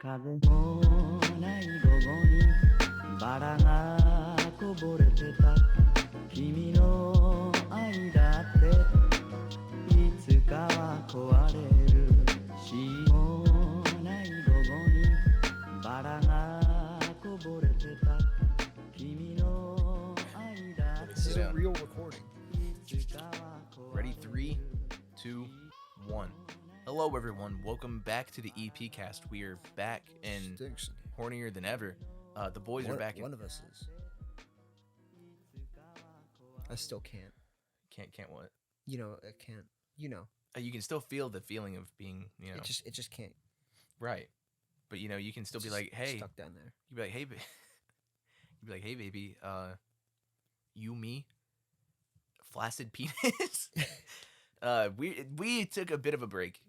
風もない午後にバラがこぼれてた君の愛だっていつかは壊れるしもない午後にバラがこぼれてた君の愛だって This is a real recording. いつかは壊れ Ready? る 3, 2, 1. Hello, everyone. Welcome back to the EPCast. We are back and Stinks. hornier than ever. The boys are back. One of us is. I still can't. Can't what? You know, I can't. You know, You can still feel the feeling of being, it just can't. right. But you can still be Just like, hey. stuck down there. You'd be like, hey, you'd be like, hey, baby. You, me, flaccid penis. We took a bit of a break.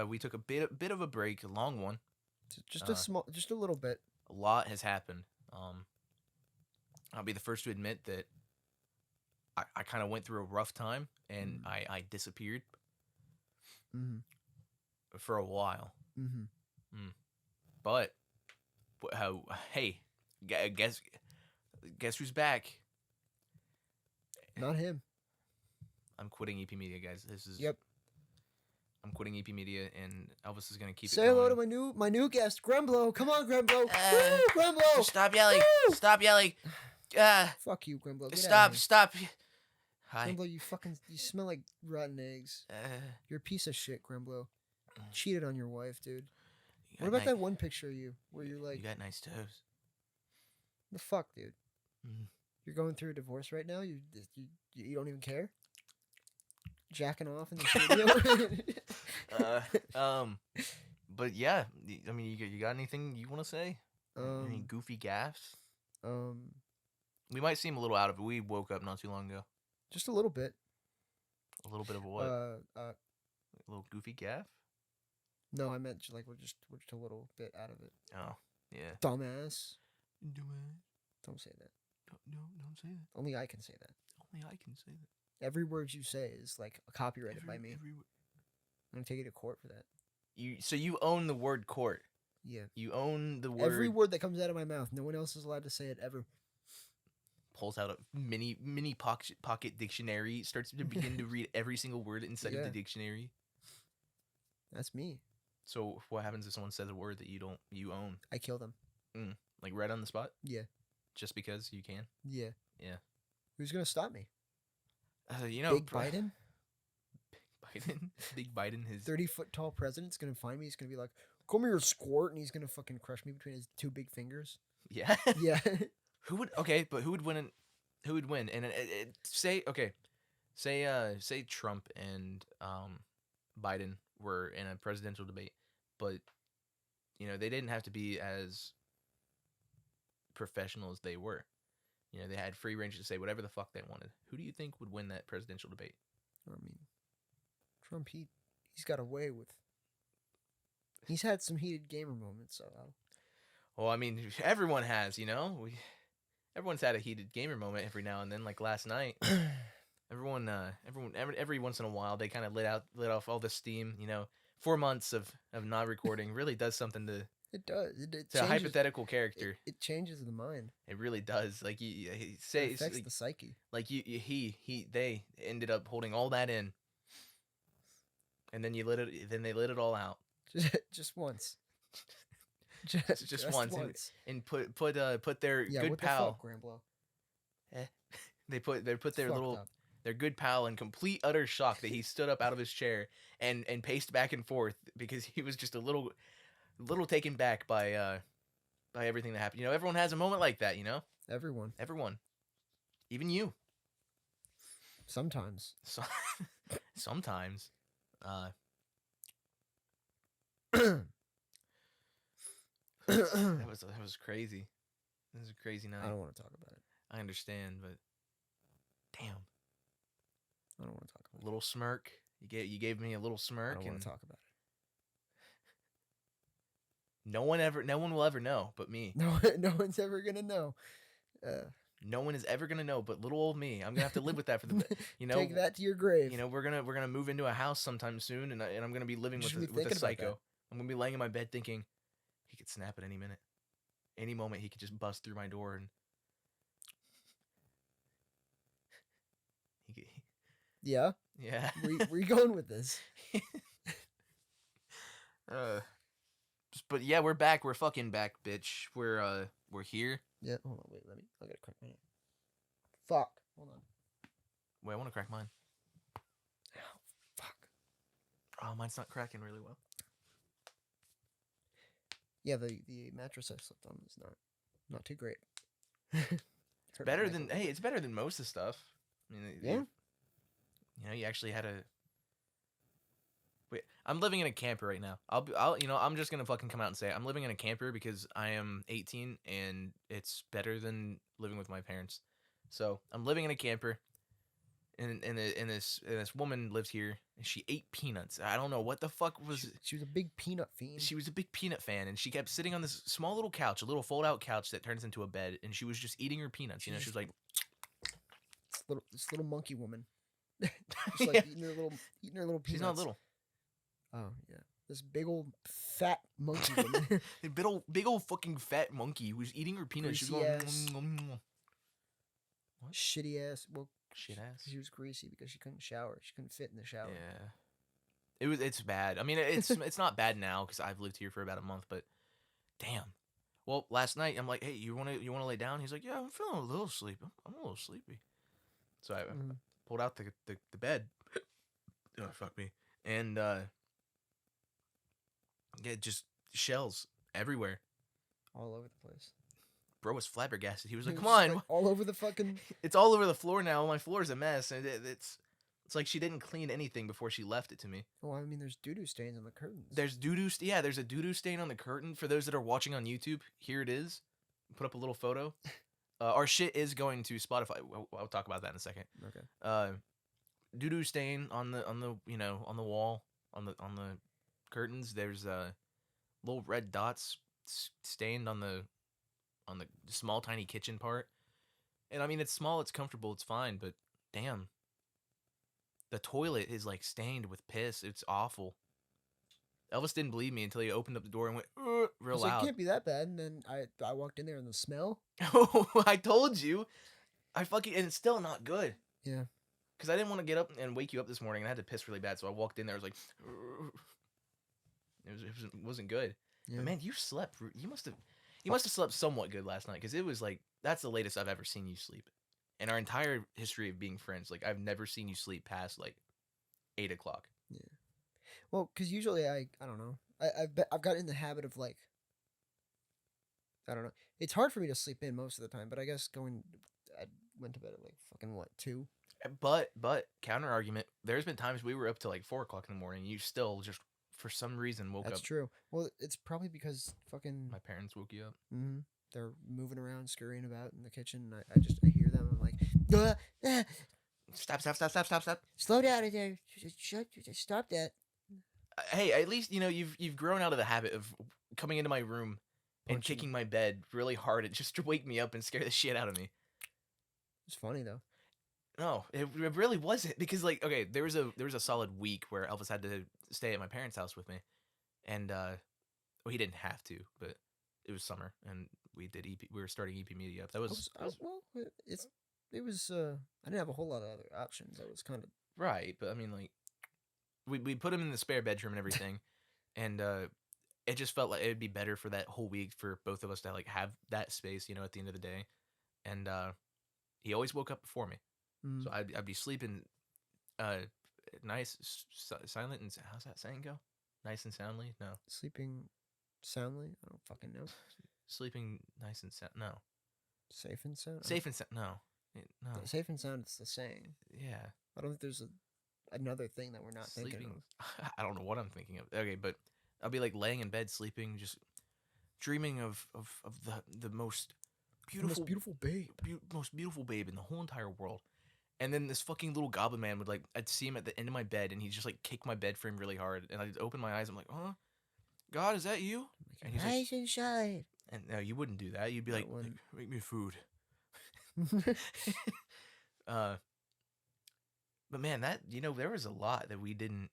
We took a bit of a break, a long one. Just a little bit. A lot has happened. I'll be the first to admit that I kind of went through a rough time and I disappeared for a while. But hey, guess who's back? Not him. I'm quitting EP Media, guys. Yep. I'm quitting EP Media, and Elvis is gonna keep Say it hello going. to my new guest, Gremblo. Come on, Gremblo. Woo, Gremblo. Stop yelling! Woo! Stop yelling! Fuck you, Gremblo. Get Stop! outta here. Stop! Hi. Gremblo, you smell like rotten eggs. You're a piece of shit, Gremblo. Cheated on your wife, dude. You What got about that one picture of you where you're like, You got nice toes. the fuck, dude? Mhm. You're going through a divorce right now. You don't even care. Jacking off in the studio. But yeah, I mean, you got anything you want to say? Any goofy gaffes? We might seem a little out of it. We woke up not too long ago. Just a little bit. A little bit of what? A little goofy gaff? No, I meant we're just a little bit out of it. Oh, yeah. Dumbass. Dumbass. Don't say that. No, don't say that. Only I can say that. Only I can say that. Every word you say is like copyrighted by me. I'm gonna take you to court for that. So you own the word court. Yeah. You own the word. Every word that comes out of my mouth, no one else is allowed to say it ever. Pulls out a mini pocket dictionary. Starts to begin to read every single word inside of Yeah. the dictionary. That's me. So what happens if someone says a word that you own? I kill them. Like right on the spot? Yeah. Just because you can? Yeah. Yeah. Who's gonna stop me? Big Biden? Big Biden. His 30-foot tall president's gonna find me. He's gonna be like, "Come here, squirt," and he's gonna fucking crush me between his two big fingers. yeah. Yeah. Who would? Okay, but who would win? Who would win? And say Trump and Biden were in a presidential debate, but they didn't have to be as professional as they were. They had free range to say whatever the fuck they wanted. Who do you think would win that presidential debate? I mean, Trump, he's got away with. He's had some heated gamer moments, so. Well, I mean, everyone has. Everyone's had a heated gamer moment every now and then. Like last night, every once in a while, they kind of let off all the steam. 4 months of not recording really does something to. It does. It To a changes, hypothetical character. It changes the mind. It really does. Like you It say, affects the psyche. like they ended up holding all that in, and then they let it all out. Just once. Just once. And put their good what pal. The fuck, Gramblo? They put their Fucked little up. their good pal in complete utter shock that he stood up out of his chair and paced back and forth because he was just a little taken back by everything that happened. Everyone has a moment like that. Everyone. Even you. Sometimes. So, sometimes. That was crazy. That was a crazy night. I don't want to talk about it. I understand, but damn, I don't want to talk about it. little smirk. You gave me a little I smirk, don't want and to talk about it. no one will ever know, but me. No one's ever gonna know. No one is ever gonna know, but little old me. I'm gonna have to live with that for the. Take that to your grave. We're gonna move into a house sometime soon, and I'm gonna be living You should with be a thinking about psycho. that. I'm gonna be laying in my bed thinking, could snap at any minute. Any moment he could just bust through my door and he could, Yeah. yeah. Where you going with this? But yeah, we're back. We're fucking back, bitch. We're here. Yeah. Hold on. Wait. I gotta crack my neck. Fuck. Hold on. Wait, I want to crack mine. Ow, fuck. Oh, mine's not cracking really well. Yeah, the mattress I slept on is not too great. It's better than it's better than most of the stuff. I mean, Yeah. You know, you actually had a. Wait, I'm living in a camper right now. I'm just gonna fucking come out and say it. I'm living in a camper because I am 18 and it's better than living with my parents. So I'm living in a camper, and this woman lives here and she ate peanuts. I don't know what the fuck was. She was a big peanut fiend. She was a big peanut fan, and she kept sitting on this small little couch, a little fold-out couch that turns into a bed, and she was just eating her peanuts. You know, she was like, this little monkey woman, just like eating her little peanuts. she's not little. Oh yeah, this big old fat monkey woman. A big old fucking fat monkey who was eating her peanuts. She was Greasy going, ass. "Nom, nom, nom." What? Shitty ass. Well, Shit ass. she was greasy because she couldn't shower. She couldn't fit in the shower. Yeah. It's bad. I mean, it's not bad now because I've lived here for about a month, but damn. Well, last night I'm like, hey, you wanna lay down? He's like, yeah, I'm feeling a little sleepy. I'm a little sleepy. So I pulled out the bed. Oh, fuck me. And yeah, just shells everywhere. All over the place. Bro was flabbergasted. He was like, It come was on. just, like, all over the fucking. It's all over the floor now. My floor's a mess. And it's like she didn't clean anything before she left it to me. Oh, I mean, there's doo-doo stains on the curtains. There's doo-doo. Yeah, there's a doo-doo stain on the curtain. For those that are watching on YouTube, here it is. Put up a little photo. Our shit is going to Spotify. I'll talk about that in a second. Okay. Doo-doo stain on the on the wall on the curtains. There's little red dots stained on the small tiny kitchen part. And I mean, it's small, it's comfortable, it's fine, but damn. The toilet is like stained with piss. It's awful. Elvis didn't believe me until he opened up the door and went real So loud. it can't be that bad. And then I walked in there and the smell. Oh, I told you. And it's still not good. Yeah. Because I didn't want to get up and wake you up this morning and I had to piss really bad. So I walked in there. I was like, it wasn't good. Yeah. But man, you slept. You must have slept somewhat good last night. Because it was like, that's the latest I've ever seen you sleep. In our entire history of being friends, like I've never seen you sleep past like 8 o'clock. Yeah. Well, because usually I don't know. I've gotten in the habit of like. I don't know. It's hard for me to sleep in most of the time, but I guess I went to bed at like fucking what 2. But counter argument, there's been times we were up till like 4 o'clock in the morning. You still just for some reason woke up. That's true. Well, it's probably because fucking My parents woke you up. they're moving around, scurrying about in the kitchen. And I hear them. I'm like, Stop. slow down in there. Stop that. Hey, at least you've grown out of the habit of coming into my room and Punching. kicking my bed really hard just to wake me up and scare the shit out of me. It's funny though. No, it really wasn't because like okay, there was a solid week where Elvis had to stay at my parents' house with me, and well, he didn't have to, but it was summer and we did EP. We were starting EP Media up. That was Well, it was. I didn't have a whole lot of other options. I was kind of right, but I mean like we put him in the spare bedroom and everything, and it just felt like it'd be better for that whole week for both of us to like have that space, at the end of the day, and he always woke up before me. So I'd be sleeping nice, silent, and how's that saying go? Nice and soundly? No. sleeping soundly. I don't fucking know. Sleeping nice and sound. No. Safe and sound. Safe and sound. No. No. Safe and sound. It's the saying. Yeah. I don't think there's another thing that we're not thinking Sleeping. of. I don't know what I'm thinking of. Okay, but I'll be like laying in bed sleeping, just dreaming of the most beautiful, babe. most beautiful babe in the whole entire world. And then this fucking little goblin man would I'd see him at the end of my bed and he'd just kick my bed frame really hard. And I'd open my eyes. I'm like, huh? God, is that you? And he's Rise and shine. and no, you wouldn't do that. You'd be like, wouldn't. make me food. But man, that, there was a lot that we didn't,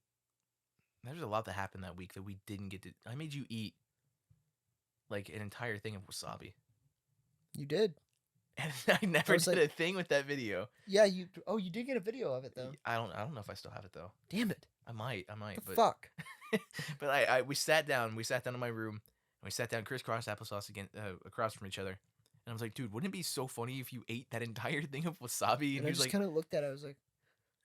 there was a lot that happened that week that we didn't get to, I made you eat like an entire thing of wasabi. You did. And I never was did like- a thing with that video. Yeah, you. Oh, you did get a video of it though. I don't know if I still have it though. Damn it! I might, The but fuck. but we sat down in my room, and we sat down crisscross applesauce again across from each other. And I was like, dude, wouldn't it be so funny if you ate that entire thing of wasabi? And he I was just like, kind of looked at it. I was like,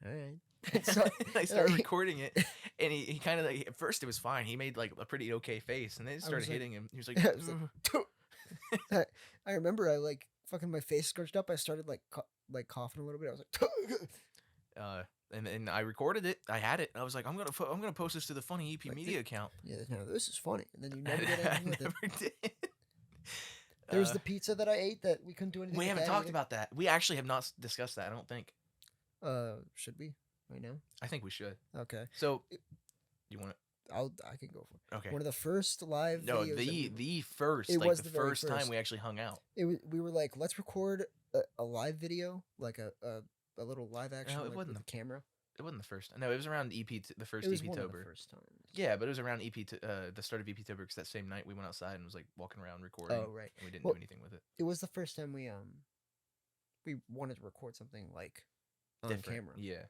all right. So, I started recording it, and he kind of like, at first it was fine. He made like a pretty okay face, and then it started was like- hitting him. He was like, I was like, I remember I like fucking my face scrunched up. I started like coughing a little bit. I was like, and I recorded it. I had it. I was like, I'm gonna post this to the Funny EP Like, Media account. yeah, no, this is funny. And then you never did I anything with it. never did. There was the pizza that I ate that we couldn't do anything. We with haven't that talked either. about that. We actually have not discussed that. I don't think. Should we right now? I think we should. Okay, So, you want I can go for it. to? Okay. One of the first live. No, videos that the first, It like was the the very first time first. we actually hung out. we were like, let's record a live video, like a little live action. No, it like, wasn't with the camera. It wasn't the first. No, it was around the first It was EP one of the Tober. first times. Yeah, but it was around the start of EP Tober because that same night we went outside and was like walking around recording. Oh right. And we didn't Well, do anything with it. It was the first time we wanted to record something like on Different. camera. Yeah,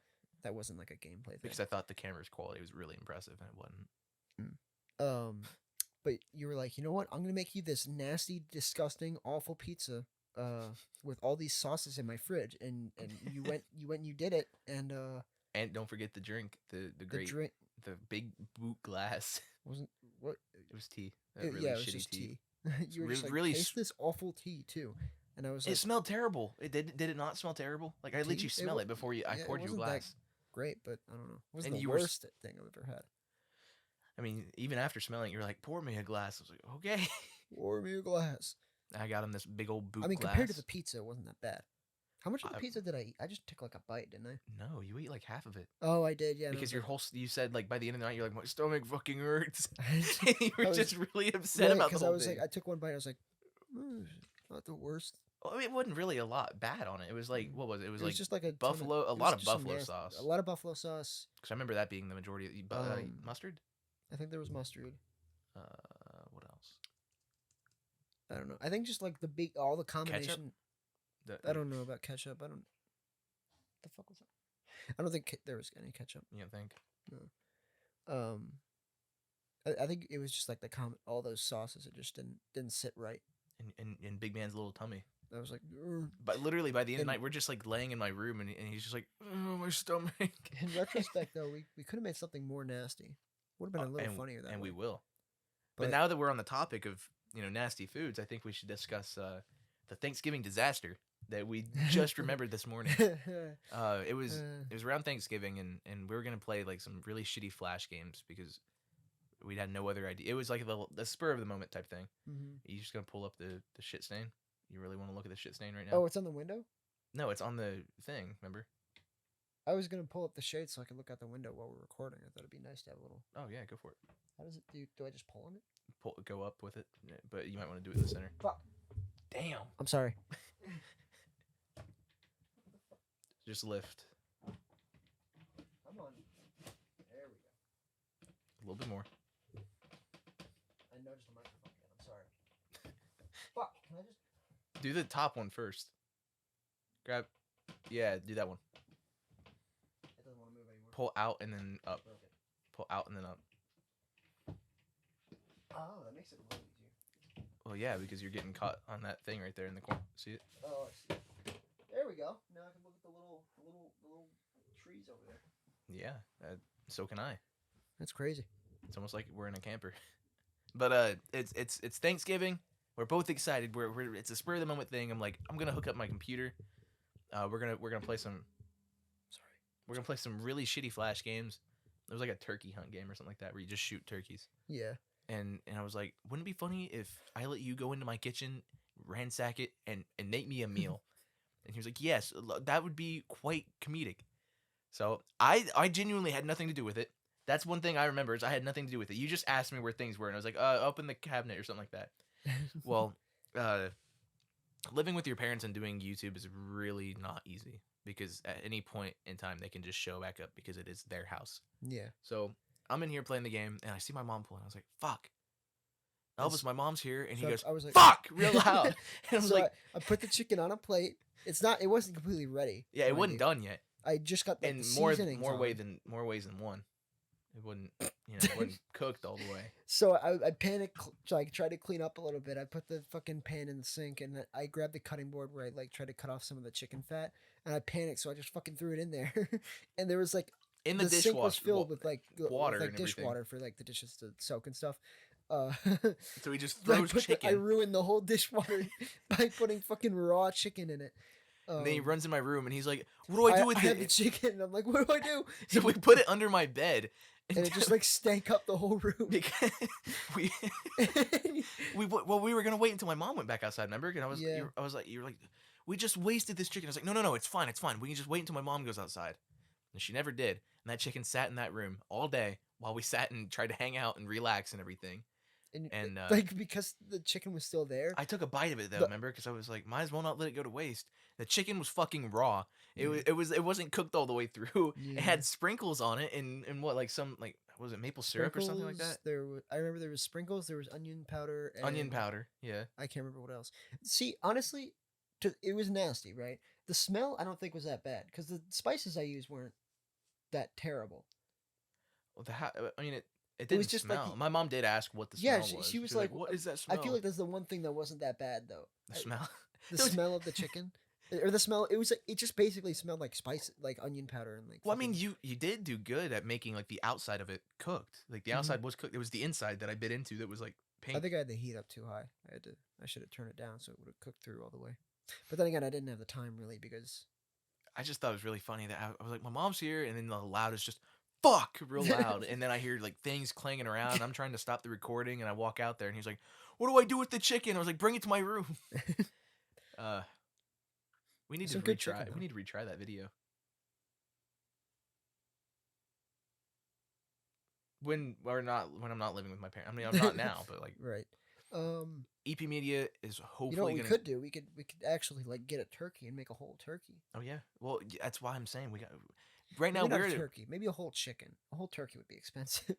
That wasn't like a gameplay thing. because I thought the camera's quality was really impressive and it wasn't. But you were like, you know what? I'm gonna make you this nasty, disgusting, awful pizza, with all these sauces in my fridge, and you went and you did it, and And don't forget the drink, the the great, drink the big boot glass. wasn't what? It was tea. Yeah, it was just tea. You were Re- just like, really taste this awful tea too, and I was It like, smelled terrible. It did it not smell terrible? Like I let Tea? you It smell wa- it before I yeah, it poured you a wasn't that glass. great, but I don't know. It wasn't And the you were s- worst thing I've ever had. I mean, even after smelling it, you're like, pour me a glass. I was like, okay. Pour me a glass. I got him this big old boot I mean, glass. compared to the pizza, it wasn't that bad. How much of the I- pizza did I eat? I just took like a bite, didn't I? No, you ate like half of it. Oh, I did. Yeah. and I Because was your whole, you said like by the end of the night, you're like, my stomach fucking hurts. like- you were I was- just really upset about the because whole I was thing. like, I took one bite. I was like, not the worst. Well, I mean, it wasn't really a lot bad on it. It was like, what was it? It was It like, was just like a buffalo- a it was lot of just some buffalo nasty- sauce. A lot of buffalo sauce. because I remember that being the majority of mustard. I think there was mustard. What else? I don't know. I think just like all the combination. I don't know about ketchup. I don't. The fuck was that? I don't think there was any ketchup. You don't think? I think it was just like all those sauces. It just didn't sit right. In Big Man's little tummy. I was like, "Ugh." But literally by the end of the And- night, we're just like laying in my room, and he's just like, oh, my stomach. In retrospect, though, we could have made something more nasty. Would have been a little and, funnier that and way. we will. But But- now that we're on the topic of nasty foods, I think we should discuss the Thanksgiving disaster that we just remembered this morning. It was around Thanksgiving, and we were gonna play like some really shitty flash games because we had no other idea. It was like the spur of the moment type thing. Mhm. You just gonna pull up the shit stain? You really want to look at the shit stain right now? Oh, it's on the window. No, it's on the thing. Remember? I was gonna pull up the shade so I could look out the window while we're recording. I thought it'd be nice to have a little. Oh yeah, go for it. How does it do? Do I just pull on it? Go up with it, but you might want to do it in the center. Fuck. Damn. I'm sorry. Just lift Come on. There we go. a little bit more. I noticed the microphone again. I'm sorry. Fuck. Can I just? Do the top one first. Grab. Yeah, do that one. It doesn't want to move anymore. Pull out and then up. Broke it. Pull out and then up. Oh, that makes it a little easier. Well, yeah, because you're getting caught on that thing right there in the corner. See it? Oh, I see. There we go. Now I can look at the little trees over there. Yeah. So can I. That's crazy. It's almost like we're in a camper. But it's Thanksgiving. We're both excited. We're it's a spur of the moment thing. I'm like, I'm gonna hook up my computer. We're gonna play some. Sorry. We're gonna play some really shitty flash games. There was like a turkey hunt game or something like that where you just shoot turkeys. Yeah. And I was like, wouldn't it be funny if I let you go into my kitchen, ransack it, and make me a meal? And he was like, yes, that would be quite comedic. So I genuinely had nothing to do with it. That's one thing I remember is I had nothing to do with it. You just asked me where things were, and I was like, up in the cabinet or something like that. Well, living with your parents and doing YouTube is really not easy because at any point in time they can just show back up because it is their house. Yeah. So I'm in here playing the game, and I see my mom pulling. I was like, fuck. Elvis, my mom's here, and he so goes, I was like, "Fuck!" real loud. And I was so like, I put the chicken on a plate. It wasn't completely ready. "Yeah, it mind wasn't you. done yet." I just got like And the seasonings more on. ways than one. It wouldn't, it wasn't cooked all the way. So I panicked, like tried to clean up a little bit. I put the fucking pan in the sink, and I grabbed the cutting board where I like tried to cut off some of the chicken fat, and I panicked, so I just fucking threw it in there, and there was like In the sink was dishwasher, filled with like water with, like and everything. dishwater for like the dishes to soak and stuff. So he just throws I chicken. ruined the whole dishwater by putting fucking raw chicken in it. And then he runs in my room and he's like, "What do I do with I it?" had the chicken, and I'm like, what do I do? So we put it under my bed, And it just like stank up the whole room. because we we were gonna wait until my mom went back outside. Remember? And I was Yeah. you were like, "We just wasted this chicken." I was like, "No, it's fine. We can just wait until my mom goes outside." And she never did. And that chicken sat in that room all day while we sat and tried to hang out and relax and everything. And like because the chicken was still there. I took a bite of it though, remember? Because I was like, might as well not let it go to waste. The chicken was fucking raw. It wasn't cooked all the way through. Yeah. It had sprinkles on it and what, like some, like, was it maple syrup or something like that? I remember there was sprinkles. There was onion powder. And Onion powder, yeah. I can't remember what else. See, honestly, it was nasty, right? The smell I don't think was that bad because the spices I used weren't that terrible. Well, I mean, it didn't was just like smell. My mom did ask what the smell was. She was like, like, "What is that smell?" I feel like that's the one thing that wasn't that bad though. the smell. The smell of the chicken. Or the smell, it just basically smelled like spice, like onion powder and like. Well, I mean, you did do good at making like the outside of it cooked. Like the outside was cooked. It was the inside that I bit into that was like pink. I think I had the heat up too high. I should have turned it down so it would have cooked through all the way. But then again, I didn't have the time really because. I just thought it was really funny that I was like, my mom's here, and then the loudest just fuck real loud, and then I hear like things clanging around. And I'm trying to stop the recording, and I walk out there, and he's like, "What do I do with the chicken?" I was like, "Bring it to my room." We need to retry. We need to retry that video. When I'm not living with my parents. I mean, I'm not now, but like right. EP Media is hopefully You know what we gonna. could do? We could actually like get a turkey and make a whole turkey. Oh yeah. Well, that's why I'm saying we got. Right now Maybe we're not a turkey. Maybe a whole chicken. A whole turkey would be expensive.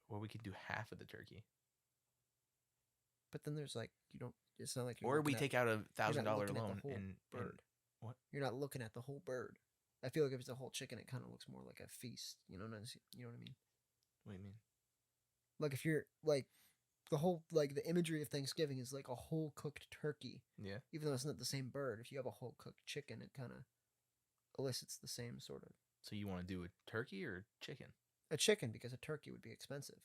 Or we could do half of the turkey. But then there's like it's not like Or we take out a $1,000 looking at the loan whole and bird. what? You're not looking at the whole bird. I feel like if it's a whole chicken, it kind of looks more like a feast. You know what I mean? What do you mean? Like if you're like the whole like the imagery of Thanksgiving is like a whole cooked turkey. Yeah. Even though it's not the same bird, if you have a whole cooked chicken, it kind of elicits the same sort of. So you want to do a turkey or chicken? A chicken because a turkey would be expensive.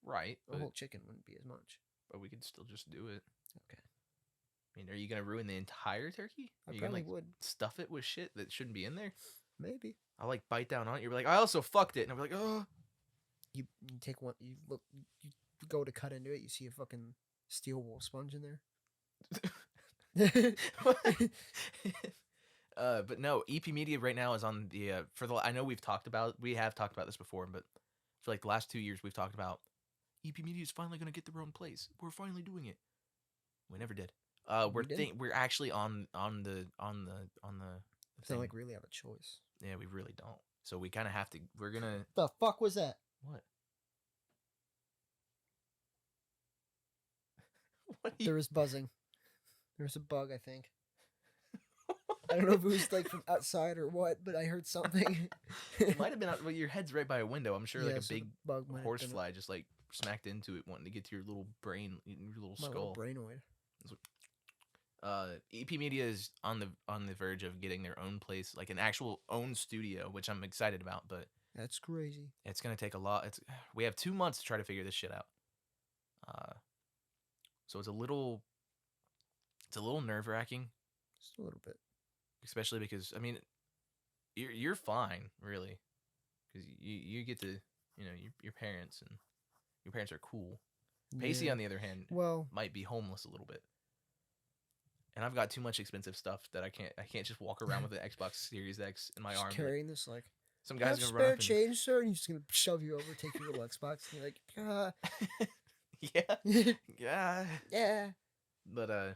Right. A whole chicken wouldn't be as much. But we could still just do it. Okay. I mean, are you gonna ruin the entire turkey? I Are you probably gonna like would. stuff it with shit that shouldn't be in there? Maybe. I'll like bite down on it. You're like, I also fucked it, and I'm like, oh. You take one. You go to cut into it. You see a fucking steel wool sponge in there. But no, EP Media right now is on the I know we have talked about this before, but for like the last 2 years we've talked about EP Media is finally gonna get their own place. We're finally doing it. We never did. We're actually on the It's not like really have a choice. Yeah, we really don't. So we kind of have to. We're gonna. The fuck was that? What? There was buzzing. There was a bug, I think. I don't know if it was like from outside or what, but I heard something. It might have been. Well, your head's right by a window. I'm sure like a so big the bug might have been horsefly just like smacked into it, wanting to get to your little brain, your little my skull. little brainoid. EP Media is on the verge of getting their own place, like an actual own studio, which I'm excited about. But That's crazy. it's gonna take a lot. We have 2 months to try to figure this shit out. So it's a little nerve-wracking, Just a little bit. especially because I mean, you're fine really, because you get to your parents, and your parents are cool. Pacey, Yeah. on the other hand, Well, might be homeless a little bit. And I've got too much expensive stuff that I can't just walk around with the Xbox Series X in my just arm. carrying this like. Some Have guy's gonna run spare up and change, sir, and he's just gonna shove you over, take your little Xbox, and you're like, yeah, yeah. yeah. But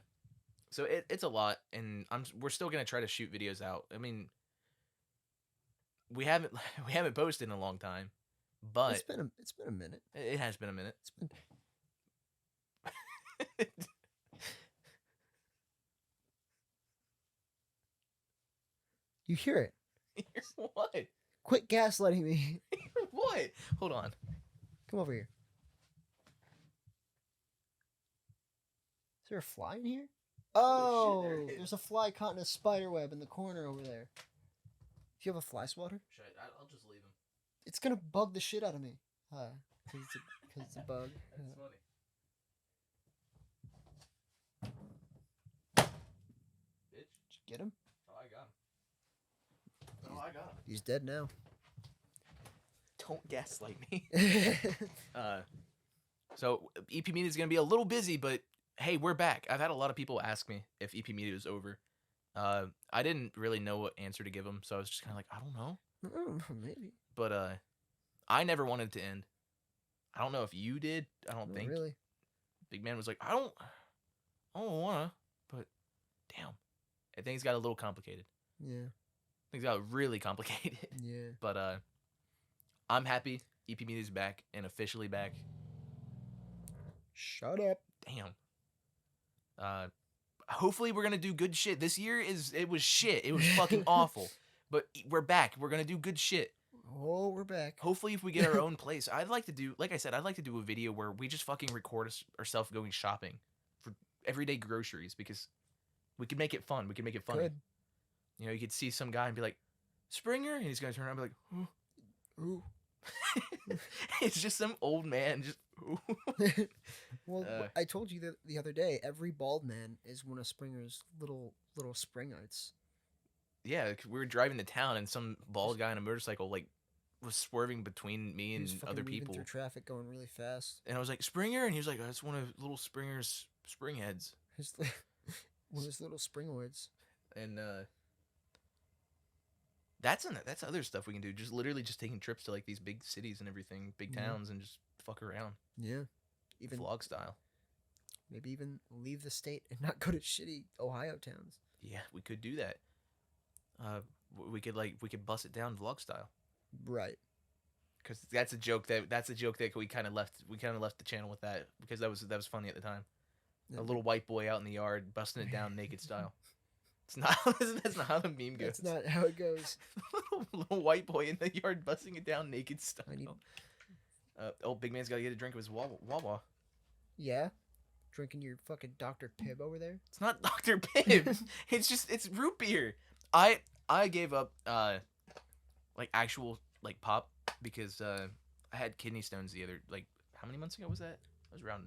so it's a lot, and we're still gonna try to shoot videos out. I mean, we haven't posted in a long time, but It's been a minute. it has been a minute. It's been. You hear it. What? Quit gaslighting me. What? Hold on. Come over here. Is there a fly in here? Oh, shit, there it is. There's a fly caught in a spider web in the corner over there. Do you have a fly swatter? I'll just leave him. It's gonna bug the shit out of me. Because it's a bug. That's funny. Bitch. Did you get him? Oh, I got him. Oh, I got him. He's dead now. Don't gaslight me. So EP Media is gonna be a little busy, but hey, we're back. I've had a lot of people ask me if EP Media was over. I didn't really know what answer to give them, so I was just kind of like, I don't know. Maybe. But I never wanted it to end. I don't know if you did. I don't Not think. really. Big Man was like, I don't wanna. But damn, things got a little complicated. Yeah. Things got really complicated. Yeah. But I'm happy EP Media's back and officially back. Shut up. Damn. Hopefully we're gonna do good shit. This year it was shit. It was fucking awful. But we're back. We're gonna do good shit. Oh, we're back. Hopefully if we get our own place, I'd like to do, like I said, I'd like to do a video where we just fucking record ourselves going shopping for everyday groceries because we could make it fun. We could make it funny. Good. You know, you could see some guy and be like, Springer, and he's gonna turn around and be like, Ooh. it's just some old man just. Well, I told you that the other day. Every bald man is one of Springer's little Springites. Yeah, we were driving to town and some bald guy on a motorcycle like was swerving between me He was and fucking other weaving people. through traffic, going really fast. And I was like, Springer, and he was like, that's one of little Springer's spring heads. One of his little springoids. And that's other stuff we can do. Just literally just taking trips to like these big cities and everything, big Yeah. towns, and just fuck around, Yeah. Even vlog style. maybe even leave the state and not go to shitty Ohio towns. Yeah, we could do that. We could bust it down vlog style. Right. Because that's a joke that we kind of left the channel with that because that was funny at the time. A little white boy out in the yard busting it down naked style. It's not that's not how the meme goes. That's not how it goes. Little white boy in the yard busting it down naked style. I need- Big Man's got to get a drink of his Wawa. Yeah. Drinking your fucking Dr. Pibb over there. It's not Dr. Pibb. it's root beer. I gave up like actual like pop because I had kidney stones the other like how many months ago was that? It was around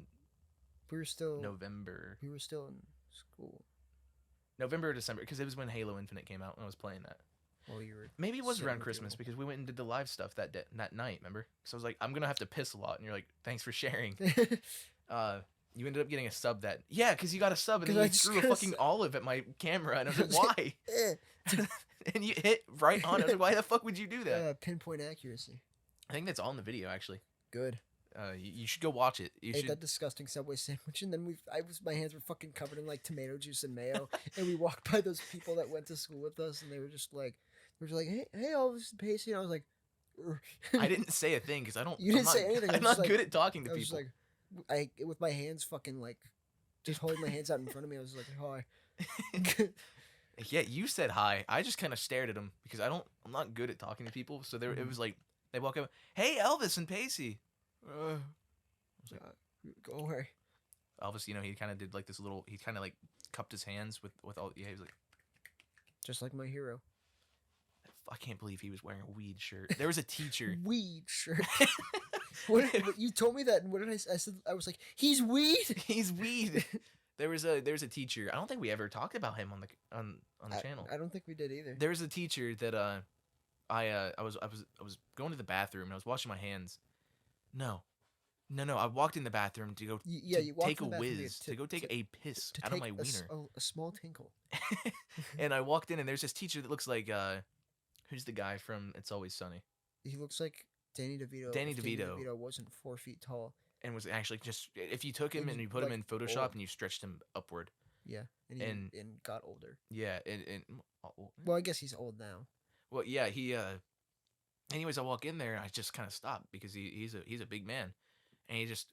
We were still November. We were still in school. November or December because it was when Halo Infinite came out and I was playing that. Well, you were. Maybe it was sitting around with Christmas your- because we went and did the live stuff that night, remember? So I was like, I'm gonna have to piss a lot, and you're like, thanks for sharing. You ended up getting a sub that, yeah, because you got a sub and then 'Cause I you just threw a got a fucking olive at my camera, and I was like, why? Eh. And you hit right on it. I was like, why the fuck would you do that? Pinpoint accuracy. I think that's all in the video actually. Good. You should go watch it. You Ate should. that disgusting Subway sandwich, and then my hands were fucking covered in like tomato juice and mayo, and we walked by those people that went to school with us, and they were just like, hey, Elvis Pacey, and I was like, I didn't say a thing because I don't. You didn't I'm say not- anything, I I'm was not just like- good at talking I to was just people. like, with my hands fucking like, just holding my hands out in front of me, I was like, hi. Yeah, you said hi. I just kind of stared at him because I'm not good at talking to people. So it was like they walk up, hey Elvis and Pacey. Go away. Elvis, he kind of did like this little. He kind of like cupped his hands with all. Yeah, he was like, Just like my hero. I can't believe he was wearing a weed shirt. There was a teacher. Weed shirt. What you told me that, and what did I said? I was like, he's weed. He's weed. There was a teacher. I don't think we ever talked about him on the channel. I don't think we did either. There was a teacher that I was going to the bathroom and I was washing my hands. No. I walked in the bathroom to go You walked take in a the bathroom whiz, to go take a piss to out of take my wiener. a small tinkle. And I walked in and there's this teacher that looks like who's the guy from It's Always Sunny? He looks like Danny DeVito. Danny if DeVito. DeVito wasn't 4 feet tall. And was actually just if you took him He and was, you put him like, in Photoshop old. and you stretched him upward. Yeah, and got older. Yeah, and Well, I guess he's old now. well, yeah, he anyways, I walk in there and I just kind of stopped because he's a big man. And he just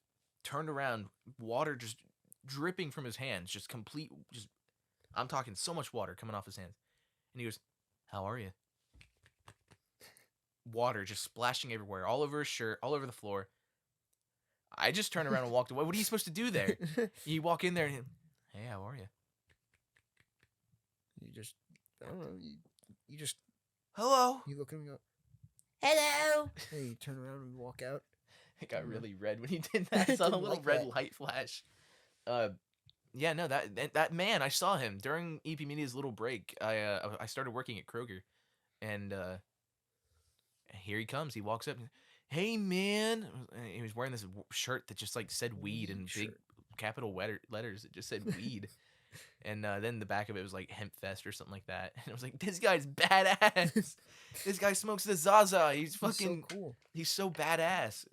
turned around, water just dripping from his hands, just I'm talking so much water coming off his hands. And he goes, "How are you?" Water just splashing everywhere, all over his shirt, all over the floor. I just turned around and walked away. What are you supposed to do there? You walk in there and, "Hey, how are you?" You just, I don't know. You just, "Hello." you look at him and go, "Hello." And you turn around and walk out. It got really red when he did that. I saw a Didn't little like red that. light flash. Yeah, no, that man, I saw him during EP Media's little break. I started working at Kroger, and here he comes. He walks up. And, "Hey, man!" And he was wearing this shirt that just like said "weed" in Weed big shirt. capital letters. It just said "weed," and then the back of it was like "Hemp Fest" or something like that. And I was like, "This guy's badass. This guy smokes the Zaza. He's fucking He's so cool. He's so badass."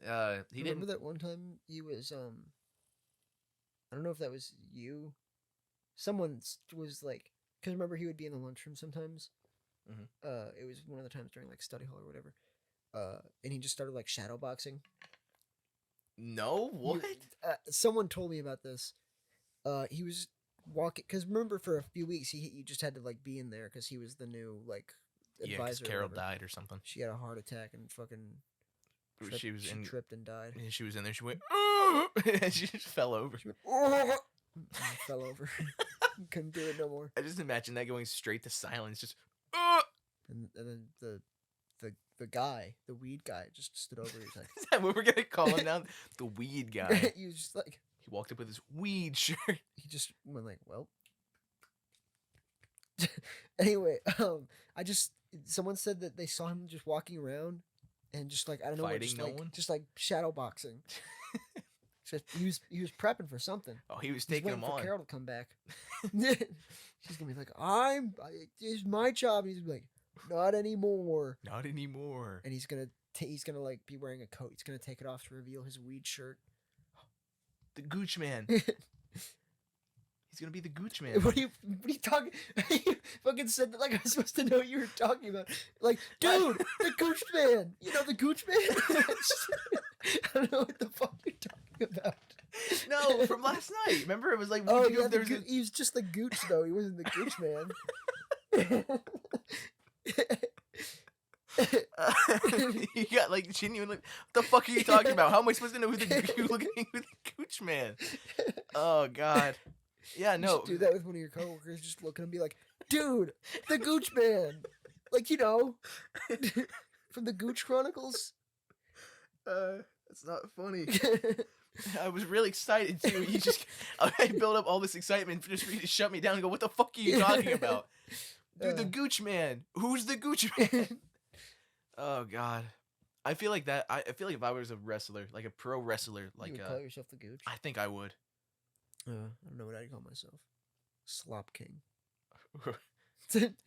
He Remember didn't. that one time he was I don't know if that was you. Someone was like, because remember he would be in the lunchroom sometimes. Mhm. It was one of the times during like study hall or whatever. And he just started like shadow boxing. No, what? Someone told me about this. He was walking because remember for a few weeks he just had to like be in there because he was the new like Yeah, because advisor. or Carol whatever. died or something. She had a heart attack and fucking. She was in. tripped and died. And she was in there. She went, and she just fell over. She went, "Oh!" and fell over. Couldn't do it no more. I just imagine that going straight to silence. Just. And then the guy, the weed guy, just stood over. He's like, Is that what we're gonna call him now? The weed guy. he was just like, He walked up with his weed shirt. he just went like, well. Anyway, someone said that they saw him just walking around and just like I don't know, what, Fighting just no like one? just like shadow boxing. Just, he was prepping for something. Oh, he was He's taking waiting him for on. Carol to come back. She's gonna be like, it's my job. And he's gonna be like, not anymore. Not anymore. And he's gonna like be wearing a coat. He's gonna take it off to reveal his weed shirt. The Gooch Man. He's gonna be the Gooch Man. What are you talking? You fucking said that like I was supposed to know what you were talking about. Like, dude, the Gooch Man. You know the Gooch Man? I don't know what the fuck you're talking about. No, from last night. Remember, it was like, Oh you- yeah, there was a- he was just the Gooch though. He wasn't the Gooch Man. You got like genuinely. What the fuck are you talking about? How am I supposed to know who the Gooch Man? Oh God. Yeah, You no. should do that with one of your coworkers. Just look at him and be like, dude, the Gooch Man. Like, you know, from the Gooch Chronicles. That's not funny. I was really excited too. You just, I built up all this excitement just for you to shut me down and go, "What the fuck are you talking about?" Dude, the Gooch Man. Who's the Gooch Man? Oh God. I feel like that. I feel like if I was a wrestler, like a pro wrestler, like You would call yourself the Gooch? I think I would. I don't know what I'd call myself. Slop King.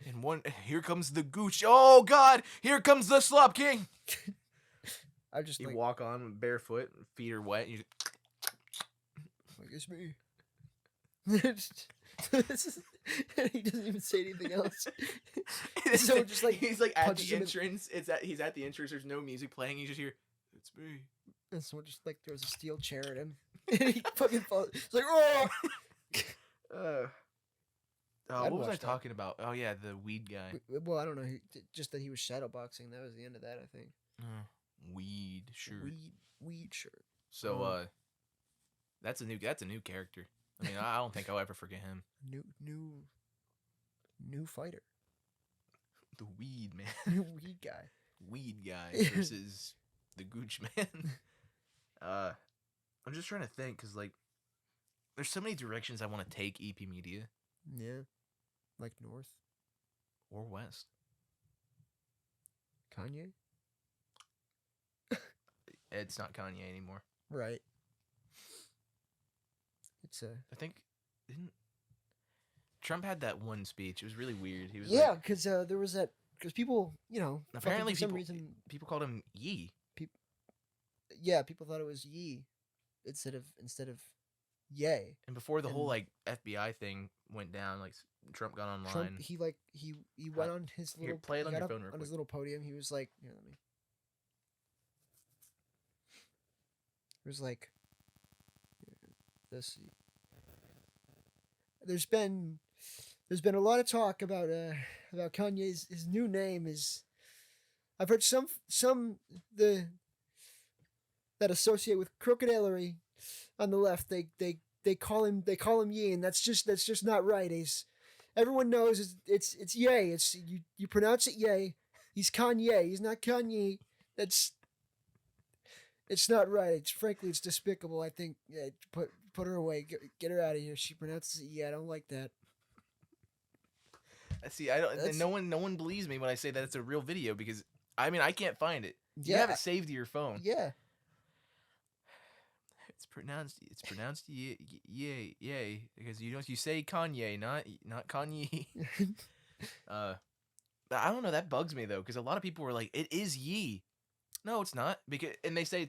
And here comes the Gooch. Oh God, here comes the Slop King. I just You like, walk on barefoot, feet are wet. And you it's me. He doesn't even say anything else. So just like he's like at punches the him in- entrance. He's at the entrance. There's no music playing. You just hear, "It's me." And someone just like throws a steel chair at him. And he fucking falls. It's like, oh! I'd What was I watch that. talking about? Oh yeah, the weed guy. Well, I don't know. Just that he was shadowboxing. That was the end of that, I think. Weed shirt. Weed shirt. So that's a new character. I mean, I don't think I'll ever forget him. New fighter. The weed man. New weed guy. Weed guy versus the Gooch Man. I'm just trying to think because like there's so many directions I want to take EP Media Yeah. Like North. or West. Kanye? It's not Kanye anymore. Right. It's I think didn't Trump had that one speech. It was really weird. He was yeah, like, because there was that because people, you know, fucking apparently for some people reason, people called him Yee. yeah, people thought it was Yee instead of Yay. And before the whole And- like FBI thing went down, like Trump got online. Trump, he went on his Here, little play it on he got your up phone real on his quick. little podium. He was like, here, let me. It was like this. there's been a lot of talk about Kanye's his new name is. I've heard some the that associate with Crooked Hillary on the left. They call him Ye, and that's just not right. Everyone knows it's Ye. It's you pronounce it Ye. He's Kanye. He's not Kanye. It's not right. It's despicable. I think put her away. Get her out of here. She pronounces it Ye. I don't like that. See, I don't. No one believes me when I say that it's a real video because I mean I can't find it. You Yeah. have it saved to your phone. Yeah. It's pronounced yay because you say Kanye, not Kanye. I don't know, that bugs me though because a lot of people were like it is Yee. No, it's not because they say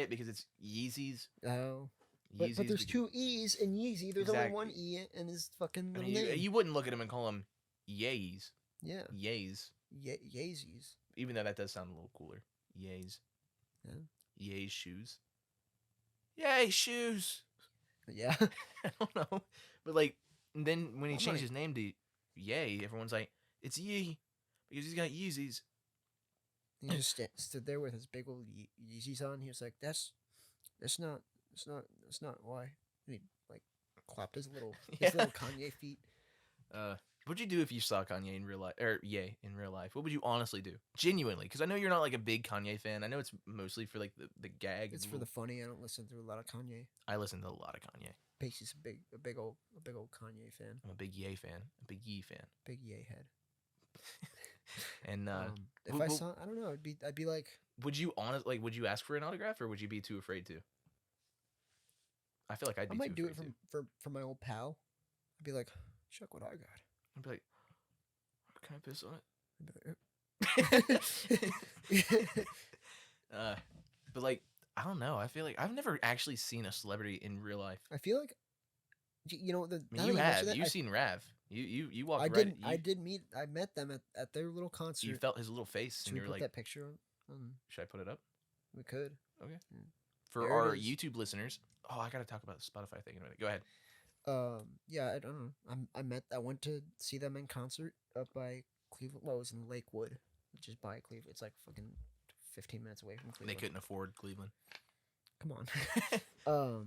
it because it's Yeezys. Oh. But there's because- two E's in Yeezy. There's only one Exactly. E in his fucking I little mean, name. you wouldn't look at him and call him Yays. Yeah. Yays. Yeezys. Even though that does sound a little cooler. Yays. Yeah. Yays shoes. Yay shoes. Yeah. I don't know, but like, and then when he Oh, changed nice. his name to Yay, everyone's like, it's Yee because he's got Yeezys. He just stood there with his big old Yeezys on. He was like, "That's not why." And he like clapped his little Kanye feet. What'd you do if you saw Kanye in real life, or Ye in real life? What would you honestly do, genuinely? Because I know you're not like a big Kanye fan. I know it's mostly for like the gag. It's for the funny. I don't listen to a lot of Kanye. I listen to a lot of Kanye. Pacey's a big old Kanye fan. I'm a big Ye fan, a big Ye fan, Big Ye head. and If I saw, I don't know. I'd be like, would you would you ask for an autograph or would you be too afraid to? I feel like I'd be I might too do it afraid for my old pal. I'd be like, check what I got. I'd be like, can I piss on I'd be like, but like, I don't know. I feel like I've never actually seen a celebrity in real life. I feel like, you know, the. I mean, you have. You've seen Rav. You walked I right. didn't. I met them at their little concert. You felt his little face, Should and we you were put like, that picture on? should I put it up? We could. Okay. Yeah. For There it our is. YouTube listeners, oh, I gotta talk about the Spotify thing in a minute. Go ahead. Yeah, I don't know. I went to see them in concert up by Cleveland. Well, it was in Lakewood, which is by Cleveland. It's like fucking 15 minutes away from They Cleveland. couldn't afford Cleveland. Come on.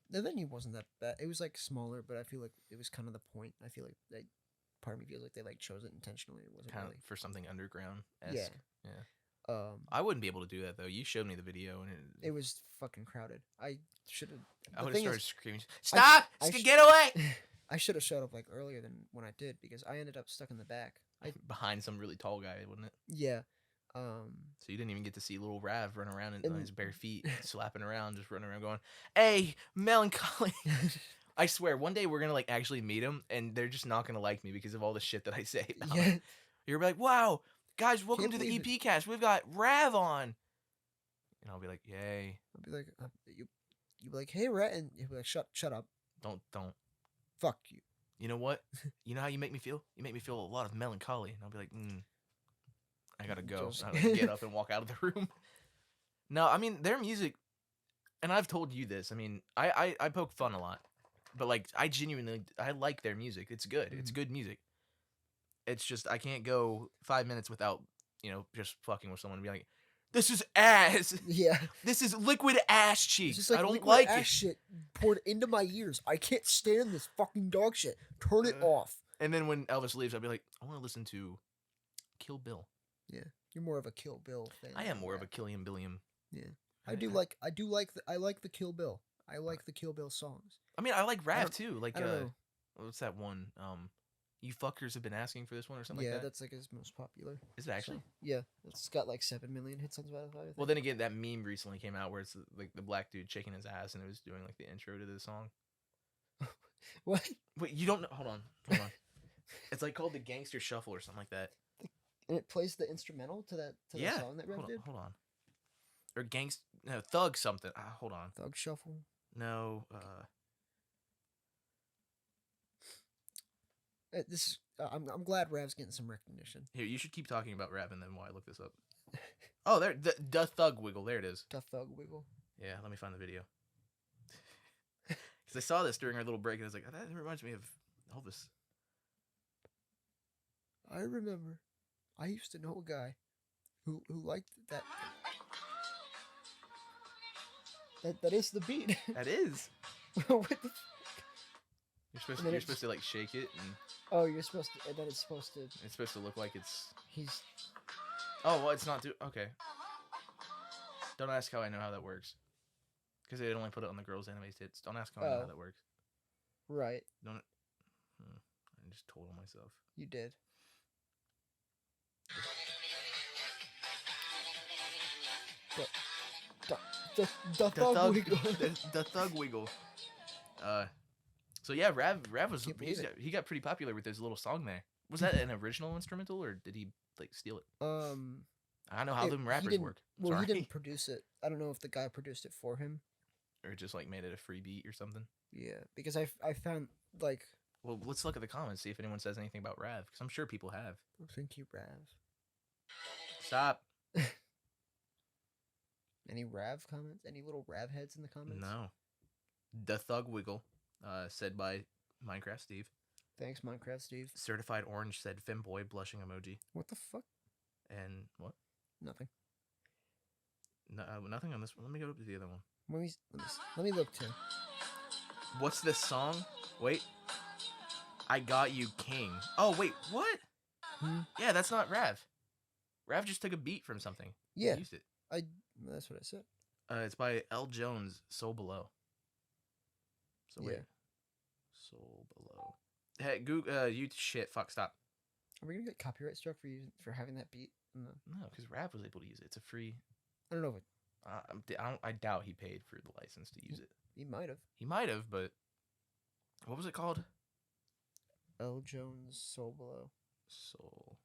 The venue wasn't that bad. It was like smaller, but I feel like it was kind of the point. I feel like part of me feels like they like chose it intentionally. It wasn't Kind really. of for something underground. Yeah. Yeah. I wouldn't be able to do that though. You showed me the video, and It was fucking crowded. I should have. I would have started is, screaming, "Stop! I Get away!" I should have showed up like earlier than when I did because I ended up stuck in the back. Behind some really tall guy, wouldn't it? Yeah. So you didn't even get to see little Rav run around on his bare feet, slapping around, just running around, going, "Hey, melancholy." I swear, one day we're gonna like actually meet him, and they're just not gonna like me because of all the shit that I say. About Yeah. him. You're gonna be like, "Wow, guys, welcome Can't to the believe EPcast. We've got Rav on," and I'll be like, "Yay!" I'll be like, you be like, "Hey, Rhett," and you'll be like, "Shut up, Don't. fuck you." You know what? You know how you make me feel? You make me feel a lot of melancholy, and I'll be like, I gotta go. Just- I gotta get up and walk out of the room. No, I mean their music, and I've told you this. I mean, I poke fun a lot, but like I genuinely like their music. It's good. It's good music. It's just I can't go 5 minutes without just fucking with someone and be like, "This is ass. Yeah. This is liquid ass It's cheeks. just like I don't liquid like ass it." shit poured into my ears. I can't stand this fucking dog shit. Turn it off. And then when Elvis leaves, I'll be like, I want to listen to Kill Bill. You're more of a Kill Bill fan. I am than more of a rap. Killian Billiam. Yeah. I like the Kill Bill. I like the Kill Bill songs. I mean, I like I rap don't- too. Like, I don't know. what's that one? You fuckers have been asking for this one or something Yeah, like that. that's like his most popular. Is it actually? song. Yeah, it's got like 7 million hits on Spotify. I Well, think. then again, that meme recently came out where it's like the black dude shaking his ass and it was doing like the intro to the song. What? Wait, you don't know? Hold on. It's like called the Gangster Shuffle or something like that. And it plays the instrumental to that Yeah. song that Rev did. Hold on. Or Thug something. Hold on. Thug Shuffle. No. I'm glad Rav's getting some recognition. Here, you should keep talking about rap and then while I look this up. Oh, there, the Thug Wiggle. There it is. Tough Thug Wiggle. Yeah, let me find the video. Because I saw this during our little break and I was like, that reminds me of Elvis. I remember. I used to know a guy who liked that. That is the beat. That is. What the And then You're it's- supposed to like shake it, and Oh, you're supposed to. And then it's supposed to. it's supposed to look like it's. He's. Oh, well, it's not do. Okay. Don't ask how I know how that works. Because they only put it on the girls' anime tits. Don't ask how I know how Oh. that works. Right. Don't. I just told on myself. You did. The thug wiggle. the thug wiggle. So yeah, Rav was Can't believe he got pretty popular with his little song there. Was that an original instrumental or did he like steal it? I don't know how It- them he rappers didn't- work. Well, Sorry. he didn't produce it. I don't know if the guy produced it for him. Or just like made it a free beat or something. Yeah, because I found like. Well, let's look at the comments, see if anyone says anything about Rav, because I'm sure people have. Thank you, Rav. Stop. Any Rav comments? Any little Rav heads in the comments? No. The Thug Wiggle, said by Minecraft Steve. Thanks, Minecraft Steve. Certified Orange said femboy blushing emoji. What the fuck? And what? Nothing. No, nothing on this one. Let me go to the other one. Let me look too. What's this song? Wait. I Got You King. Oh, wait, what? Yeah, that's not Rav. Rav just took a beat from something. and Yeah, Used it. that's what I said. It's by L. Jones, Soul Below. So wait. Yeah. Soul Below. Hey, Google, you shit, fuck, stop. Are we gonna get copyright struck for having that beat? In the... No, because Rav was able to use it. It's a free. I don't know if I doubt he paid for the license to use it. he might have. He might have, but what was it called? L. Jones, Soul Below. Soul.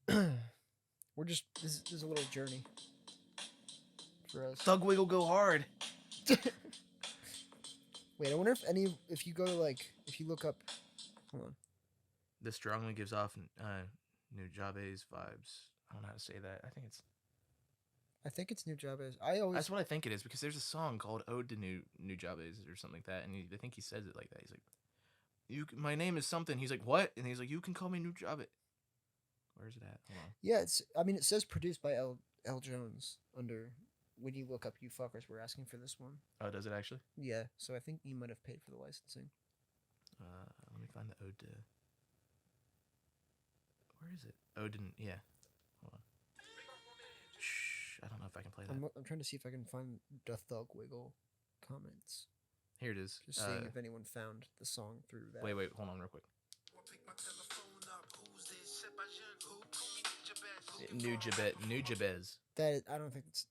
We're just this is a little journey for us. Thug Wiggle Go Hard. Wait, I wonder if you go to if you look up. Hold on. This strongly gives off Nujabe's vibes. I don't know how to say that. I think it's New Job is. I always. that's what I think it is because there's a song called "Ode to Nujabes" or something like that, and I think he says it like that. He's like, my name is something." He's like, "What?" And he's like, "You can call me Nujabe." Where's it at? Hold on. Yeah, it says produced by L. Jones under. When you look up, you fuckers were asking for this one. Oh, does it actually? Yeah, so I think he might have paid for the licensing. Let me find the Ode to. Where is it? Ode to, yeah. Hold on. Shh, I don't know if I can play that. I'm trying to see if I can find the Thug Wiggle comments. Here it is. Just seeing if anyone found the song through that. Wait, hold on real quick. Nujabez. That I don't think it's.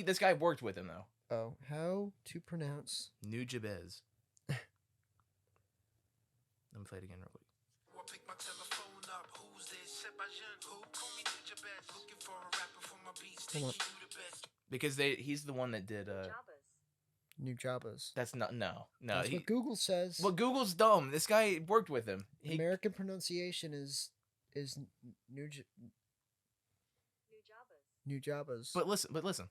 This guy worked with him though. Oh, how to pronounce? Nujabez. Let me play it again real quick. Hold on. Because he's the one that did New Jabas. that's not no. That's what Google says. Well, Google's dumb. This guy worked with him. American pronunciation is New Jabas. But listen.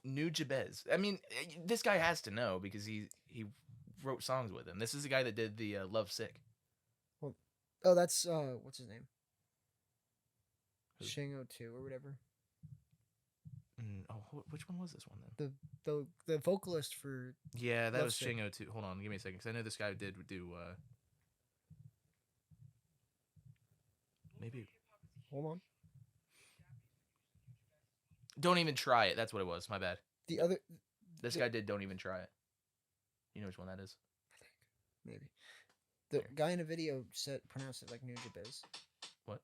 Nujabez. I mean, this guy has to know because he wrote songs with him. This is the guy that did the Love Sick. Oh, that's what's his name? Who? Shingo 2 or whatever. Which one was this one then? The vocalist for Yeah, that Love was Sick. Shingo too. Hold on, give me a second, because I know this guy did do. Maybe. Hold on. Don't Even Try It. That's what it was. My bad. The other This guy did Don't Even Try It. You know which one that is? maybe. The guy in a video pronounced it like New Jabez. What?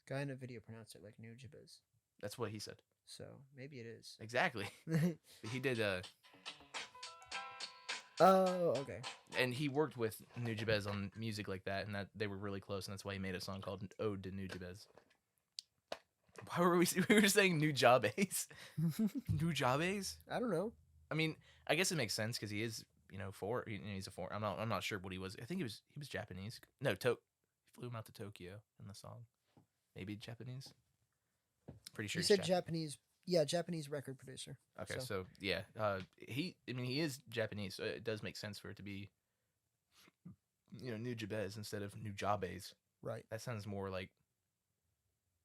Guy in a video pronounced it like New Jabez. That's what he said. So maybe it is. Exactly. He did. Oh, okay. And he worked with Nujabez on music like that, and that they were really close, and that's why he made a song called "Ode to Nujabez." Why were we were saying Nujabes? Nujabes? I don't know. I mean, I guess it makes sense because he is, he's a foreign. I'm not sure what he was. I think he was Japanese. No, he flew him out to Tokyo in the song. Maybe Japanese. Pretty sure. You said Japanese. Yeah, Japanese record producer. Okay, so yeah, he is Japanese, so it does make sense for it to be, New Jabez instead of New Jabez. Right. That sounds more like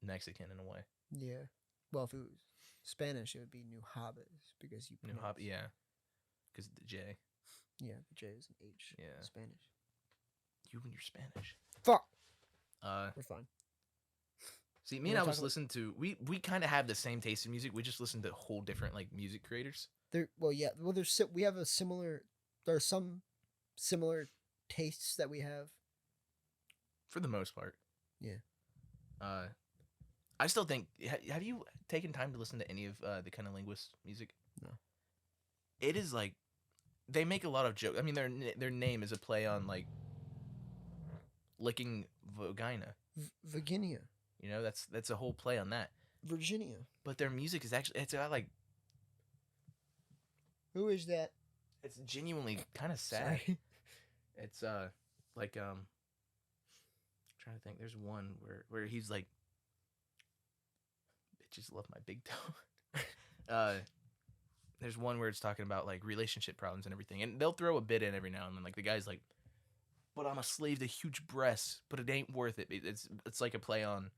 Mexican in a way. Yeah. Well, if it was Spanish, it would be New Habes because you New pronounce. Hop, yeah, because the J. Yeah, the J is an H. Yeah. Spanish. You and your Spanish. Fuck. Uh, We're fine. See, You me and wanna I was talk about- listening to we kind of have the same taste in music. We just listen to whole different like music creators. We have a similar. There are some similar tastes that we have. For the most part. Yeah. I still think. Have you taken time to listen to any of the kind of linguist music? No. It is like they make a lot of jokes. I mean, their name is a play on like licking vagina. Virginia. That's a whole play on that. Virginia. But their music is actually it's got like Who is that? it's genuinely kind of sad. Sorry. It's like trying to think. There's one where he's like, bitches love my big toe. There's one where it's talking about like relationship problems and everything, and they'll throw a bit in every now and then. Like the guy's like, "But I'm a slave to huge breasts, but it ain't worth it." It's like a play on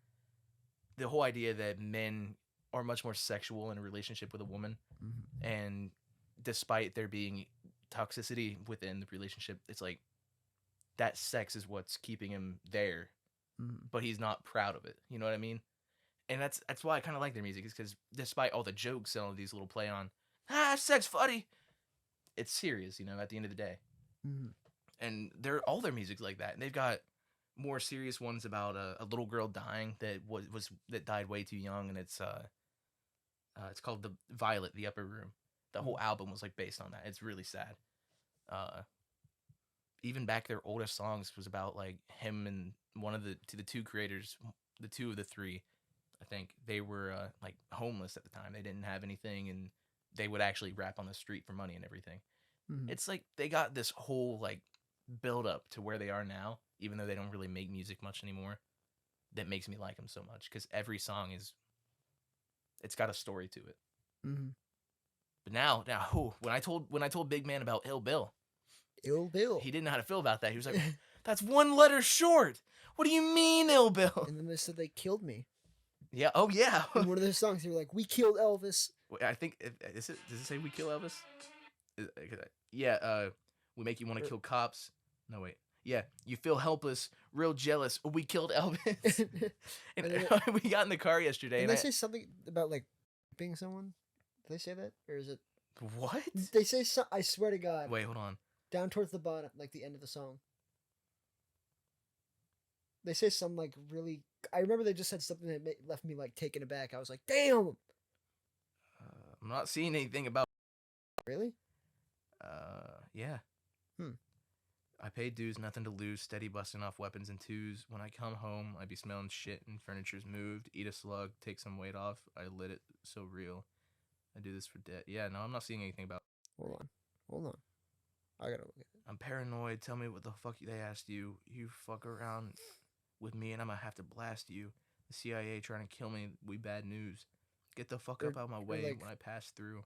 the whole idea that men are much more sexual in a relationship with a woman, Mm-hmm. and despite there being toxicity within the relationship, it's like that sex is what's keeping him there, Mm-hmm. but he's not proud of it. You know what I mean? And that's why I kind of like their music, is because despite all the jokes and all these little play on, sex funny, it's serious. At the end of the day, Mm-hmm. and all their music's like that. And they've got more serious ones about a little girl dying that died way too young, and it's called the Violet, the Upper Room. The whole album was like based on that. It's really sad. Even back their oldest songs was about like him and one of the two creators, the two of the three, I think they were like homeless at the time. They didn't have anything, and they would actually rap on the street for money and everything. Mm-hmm. It's like they got this whole like build up to where they are now, even though they don't really make music much anymore. That makes me like them so much, because every song it's got a story to it. Mm-hmm. But now, when I told Big Man about Ill Bill, Ill Bill. he didn't know how to feel about that. He was like, "That's one letter short. What do you mean, Ill Bill?" And then they said they killed me. Yeah. Oh yeah. In one of their songs, they were like, "We killed Elvis." Wait, I think does it say we kill Elvis? Yeah. We make you want to kill cops. No wait. Yeah, you feel helpless, real jealous. We killed Elvis. And we got in the car yesterday. And they say something about like raping someone. Did they say that, or is it? What? They say I swear to God. Wait, hold on. Down towards the bottom, like the end of the song. They say some like really. I remember they just said something that left me like taken aback. I was like, "Damn!" I'm not seeing anything about. Really? Yeah. Hmm. I paid dues, nothing to lose, steady busting off weapons and twos. When I come home, I be smelling shit and furniture's moved. Eat a slug, take some weight off. I lit it, so real. I do this for debt. Yeah, no, I'm not seeing anything about. Hold on. I gotta look at it. I'm paranoid. Tell me what the fuck they asked you. You fuck around with me and I'm gonna have to blast you. The CIA trying to kill me. We bad news. Get the fuck up out of my way like- when I pass through.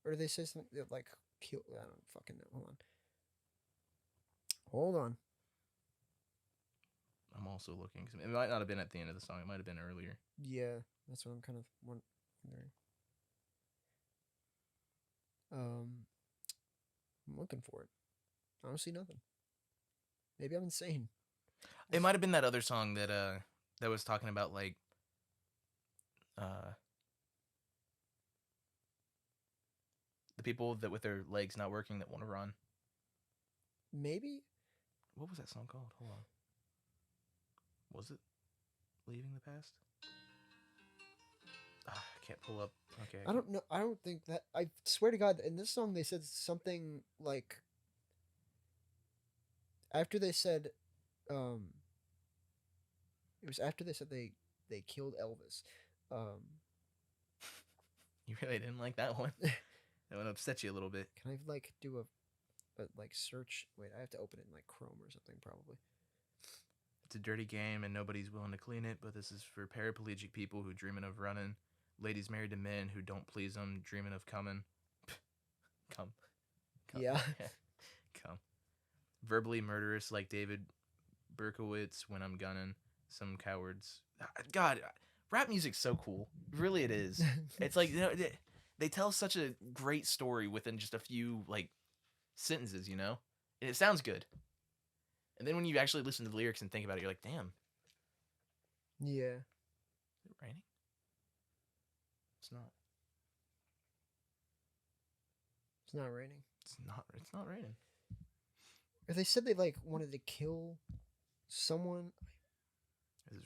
Or do they say something that, like kill? I don't fucking know. Hold on. I'm also looking. It might not have been at the end of the song. It might have been earlier. Yeah, that's what I'm kind of wondering. I'm looking for it. I don't see nothing. Maybe I'm insane. It might have been that other song that was talking about like the people that with their legs not working that want to run. Maybe. What was that song called? Hold on. Was it Leaving the Past? I can't pull up. Okay. I don't know. I don't think that. I swear to God, in this song they said something like. After they said, it was after they said they killed Elvis. You really didn't like that one. That one upset you a little bit. Can I like do a like search? Wait, I have to open it in like Chrome or something probably. It's a dirty game and nobody's willing to clean it, but this is for paraplegic people who dreaming of running. Ladies married to men who don't please them, dreaming of coming. Come. Yeah. Come. Verbally murderous like David Berkowitz when I'm gunning. Some cowards. God, rap music's so cool. Really, it is. It's like, they tell such a great story within just a few, like, sentences, you know? And it sounds good. And then when you actually listen to the lyrics and think about it, you're like, damn. Yeah. Is it raining? It's not. It's not raining. It's not raining. If they said they like wanted to kill someone,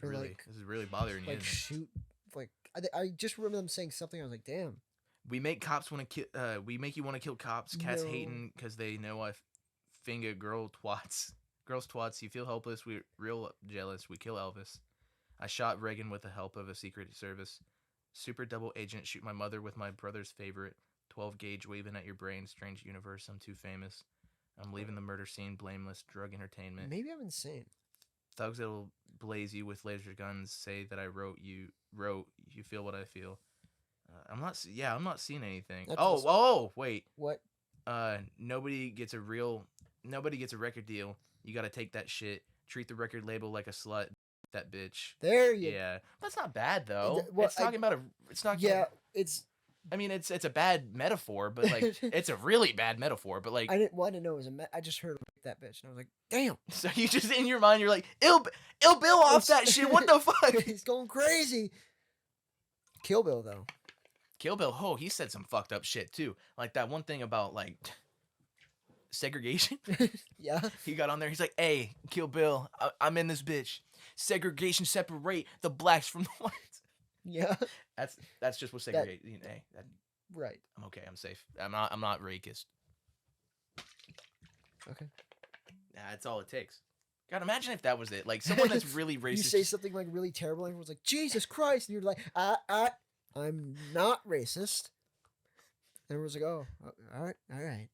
or, like- This is really bothering you. like Isn't it? shoot, like I just remember them saying something. I was like, damn. We make cops want to kill. We make you want to kill cops. Cats No. hating because they know I finger girl twats. Girls twats. You feel helpless. We real jealous. We kill Elvis. I shot Reagan with the help of a secret service. Super double agent. Shoot my mother with my brother's favorite. 12 gauge waving at your brain. Strange universe. I'm too famous. I'm leaving the murder scene. Blameless. Drug entertainment. Maybe I'm insane. Thugs that'll blaze you with laser guns. Say that I wrote. You feel what I feel. I'm not seeing anything. That's Wait. What? Nobody gets a record deal. You got to take that shit. Treat the record label like a slut. That bitch. There you. Yeah, that's not bad though. Well, it's talking about a. It's not. Yeah, it's. I mean, it's a bad metaphor, but like it's a really bad metaphor. But like, I didn't know it was I just heard that bitch, and I was like, damn. so you just in your mind, you're like, ill Bill off that shit. What the fuck? He's going crazy. Kill Bill though. Kill Bill, he said some fucked up shit too. Like that one thing about like segregation. Yeah. He got on there. He's like, "Hey, Kill Bill, I'm in this bitch. Segregation, separate the blacks from the whites." Yeah. That's just what segregation. Hey, Right. I'm okay. I'm safe. I'm not racist. Okay. That's all it takes. God, imagine if that was it. Like someone that's really racist. You say something like really terrible, and everyone's like, Jesus Christ, and you're like, I'm not racist. And everyone's like, oh, all right.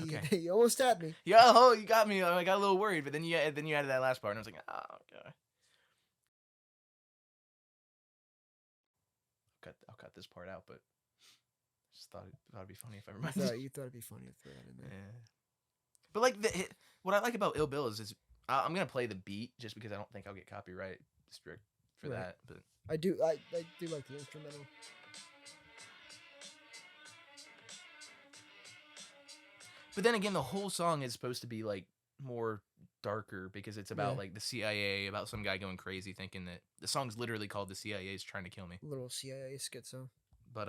Okay. You almost had me. Yo, you got me. I got a little worried, but then you added that last part, and I was like, oh, okay. I'll cut this part out, but just thought it'd be funny if I reminded You thought it'd be funny to throw that in there. Yeah. But like what I like about Ill Bill is I'm gonna play the beat just because I don't think I'll get copyright strict for Right. that. But I do like the instrumental. But then again, the whole song is supposed to be like more darker because it's about like the CIA, about some guy going crazy thinking that the song's literally called "The CIA is trying to kill me." Little CIA schizo. But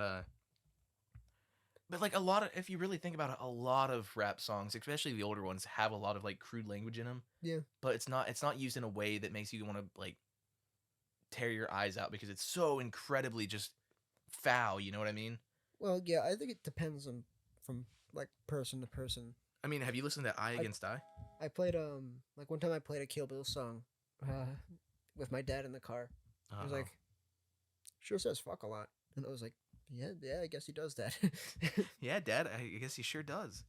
like if you really think about it, a lot of rap songs, especially the older ones, have a lot of like crude language in them. Yeah. But it's not used in a way that makes you want to like tear your eyes out because it's so incredibly just foul. You know what I mean? Well, yeah, I think it depends on from like person to person. I mean, have you listened to Eye Against Eye? I played like one time I played a Kill Bill song with my dad in the car. I was like, sure says fuck a lot. And I was like, yeah, I guess he does that. Yeah, Dad, I guess he sure does.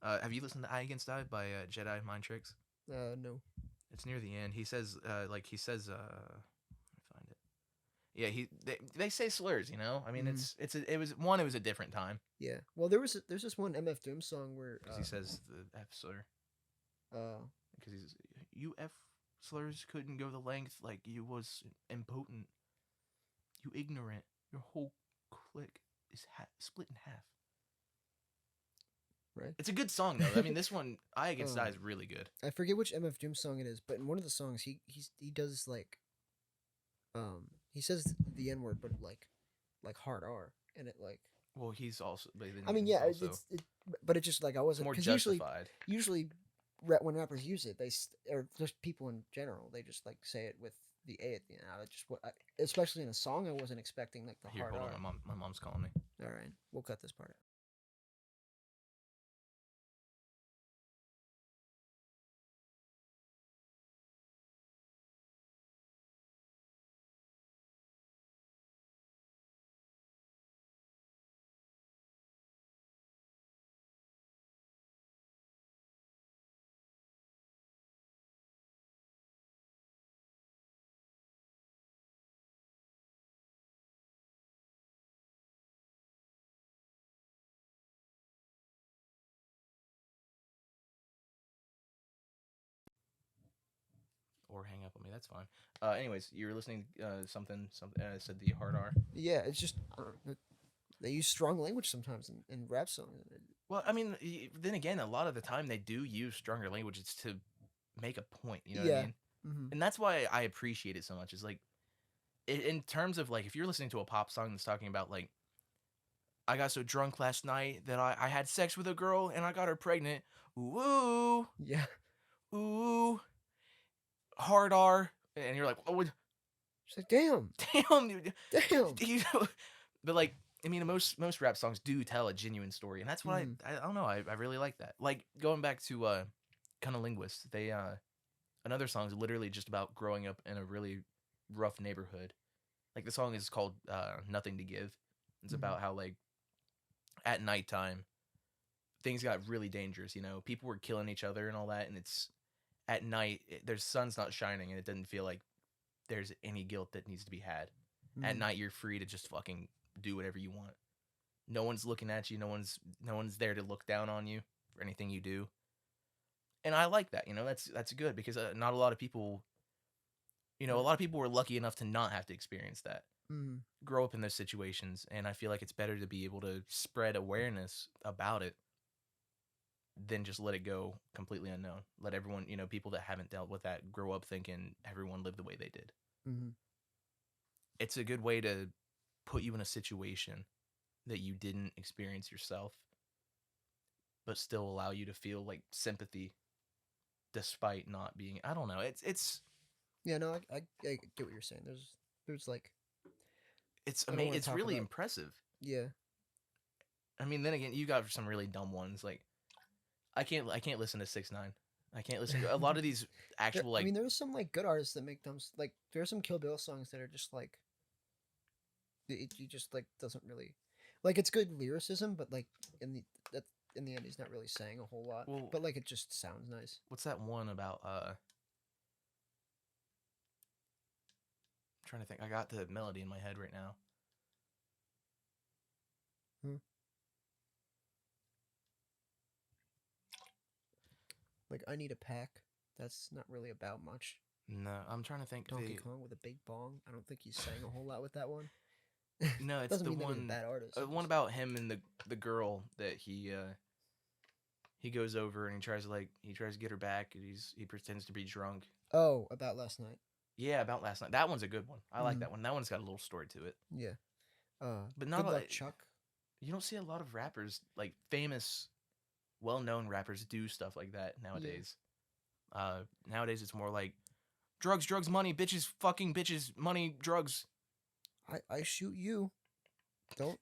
Have you listened to Eye Against Eye by Jedi Mind Tricks? No. It's near the end. He says, let me find it. Yeah, they say slurs, you know? I mean, it was a different time. Yeah. Well, there's this one MF Doom song where Because he says the F slur. Because you F slurs couldn't go the length like you was impotent. You ignorant. Your whole clique is split in half. Right. It's a good song though. I mean, this one, Eye Against Eye, is really good. I forget which MF Doom song it is, but in one of the songs he does like he says the N word, but like hard R, and it like. Well, he's also. I mean, yeah, but it's just like I wasn't more because justified. Usually, when rappers use it, or just people in general, they just like say it with the A at the end. Especially in a song, I wasn't expecting like the hard Hold R. on, my mom's calling me. All right, we'll cut this part out. told me. That's fine. Anyways, you were listening something said the hard R. Yeah, it's just I don't know, they use strong language sometimes in rap songs. Well, I mean, then again, a lot of the time they do use stronger languages to make a point. You know what I Yeah. mean? Mm-hmm. And that's why I appreciate it so much. Is like, in terms of like, if you're listening to a pop song that's talking about like, I got so drunk last night that I had sex with a girl and I got her pregnant. Ooh, Yeah. ooh, hard R, and you're like, oh, She's like, damn, damn, dude. damn. You know, but like, I mean, most rap songs do tell a genuine story, and that's what Mhm. I don't know. I really like that. Like going back to kind of linguists, they another song is literally just about growing up in a really rough neighborhood. Like the song is called "Nothing to Give." It's Mhm. about how like at nighttime things got really dangerous. You know, people were killing each other and all that, and it's at night. There's sun's not shining, and it doesn't feel like there's any guilt that needs to be had. At Mhm. night, you're free to just fucking do whatever you want. No one's looking at you. No one's there to look down on you for anything you do. And I like that. You know, that's good because not a lot of people. You know, a lot of people were lucky enough to not have to experience that, Mhm. grow up in those situations, and I feel like it's better to be able to spread awareness about it than just let it go completely unknown. Let everyone, you know, people that haven't dealt with that grow up thinking everyone lived the way they did. Mhm. It's a good way to put you in a situation that you didn't experience yourself, but still allow you to feel like sympathy despite not being. I don't know. It's Yeah, no, I get what you're saying. There's like it's I don't want to It's talk really about. impressive. Yeah. I mean, then again, you got some really dumb ones. Like I can't listen to 6ix9ine. I can't listen to a lot of these actual I like mean, there's some like good artists that make them like there's some Kill Bill songs that are just like you just like doesn't really like it's good lyricism, but like in the that in the end he's not really saying a whole lot. well, But like it just sounds nice. what's that one about? I'm trying to think. I got the melody in my head right now. Hmm. Like I Need a Pack. That's not really about much. No, I'm trying to think. Donkey Kong with a big bong. I don't think he's saying a whole lot with that one. No, it's Doesn't the mean that he's a bad artist. one about him and the girl that he goes over and he tries to get her back and he pretends to be drunk. Oh, about last night. Yeah, about last night. That one's a good one. I like Mhm. that one. That one's got a little story to it. Yeah. But not Good a, Luck Chuck. you don't see a lot of rappers like famous, well-known rappers do stuff like that nowadays. Nowadays it's more like drugs, drugs, money, bitches, fucking bitches, money, drugs. I shoot you. You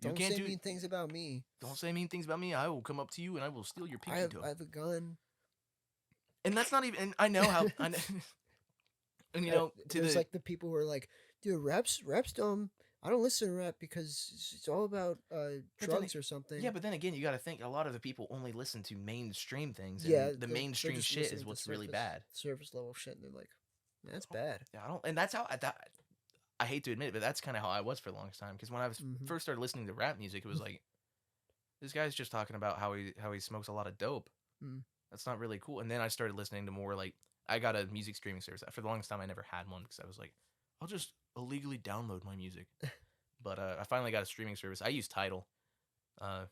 Don't can't say do. mean things about me. Don't say mean things about me. I will come up to you and I will steal your I pinky have toe. I have a gun. And that's not even. And I know how. I know, and you know, to There's the like the people who are like, dude, rap's dumb. I don't listen to rap because it's all about But then drugs or something. yeah, but then again, you got to think a lot of the people only listen to mainstream things, Yeah, and the they're mainstream just shit listening is to what's really bad. surface level shit, and they're like, that's bad. Yeah, I don't, and that's how I hate to admit it, but that's kind of how I was for the longest time. Because when I was Mhm. first started listening to rap music, it was like this guy's just talking about how he smokes a lot of dope. Mm. That's not really cool. And then I started listening to more like I got a music streaming service. For the longest time, I never had one because I was like, I'll just illegally download my music. But I finally got a streaming service. I use Tidal. Uh,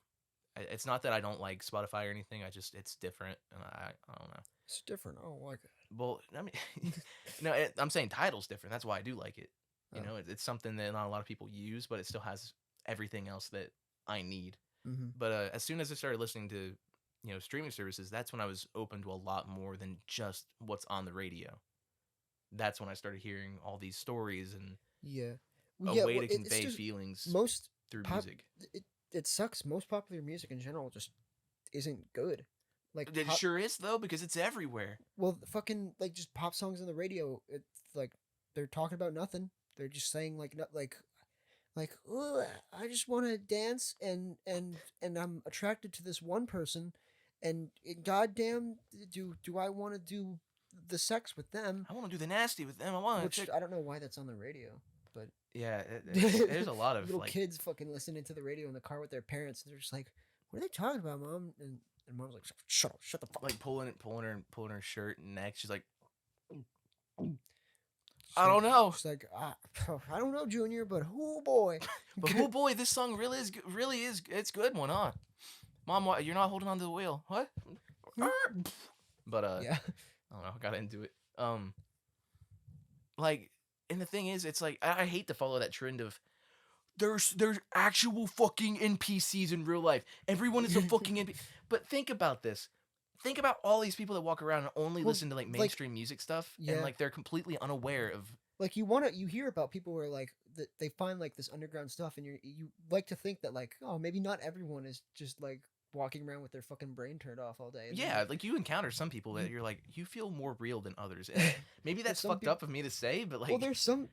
it's not that I don't like Spotify or anything. It's different, and I don't know. It's different. I don't like it. Well, I mean, no, I'm saying Tidal's different. That's why I do like it. You Oh. know, it's something that not a lot of people use, but it still has everything else that I need. Mhm. But as soon as I started listening to, you know, streaming services, that's when I was open to a lot more than just what's on the radio. That's when I started hearing all these stories and Yeah. a Yeah. way Well, to it's convey just feelings most through pop. music. It sucks. Most popular music in general just isn't good. Like It pop, sure is though because it's everywhere. well, fucking like just pop songs on the radio. It's like they're talking about nothing. They're just saying like not like "Ooh, I just want to dance and I'm attracted to this one person, and goddamn do I want to do the sex with them? I want to do the nasty with them. I want to Which check. I don't know why that's on the radio, but Yeah, there's a lot of little like kids fucking listening to the radio in the car with their parents, and they're just like, "What are they talking about, mom?" And mom's like, "Shut up, shut the fuck." like pulling her shirt and neck. She's like, I don't know. She's like, I don't know, Junior, but oh boy. But oh boy, this song really is it's a good one, huh? Mom, why you're not holding onto the wheel? What? But Yeah. I don't know. I got into it. Like, and the thing is, it's like I hate to follow that trend of there's actual fucking NPCs in real life. Everyone is a fucking NPC. But think about this. Think about all these people that walk around and only Well, listen to like like- mainstream music stuff, Yeah. and like they're completely unaware of. Like you hear about people who are like they find like this underground stuff, and you like to think that like, oh, maybe not everyone is just like walking around with their fucking brain turned off all day. And then, Yeah, like you encounter some people that you're like, you feel more real than others. And maybe that's some fucked up of me to say, but like, well, there's some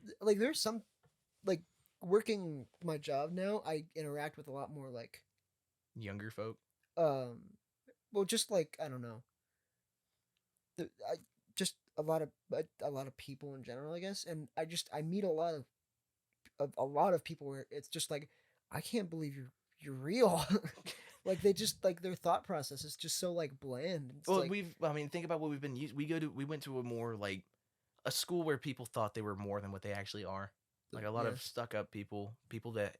like working my job now. I interact with a lot more like younger folk. well, just like I don't know, just a lot of people in general, I guess, and I meet a lot of people where it's just like I can't believe you're real. Like they just like their thought process is just so like bland. It's Well, like, I mean, think about what we've been used. We went to a more like a school where people thought they were more than what they actually are. Like a lot Yeah. of stuck up people that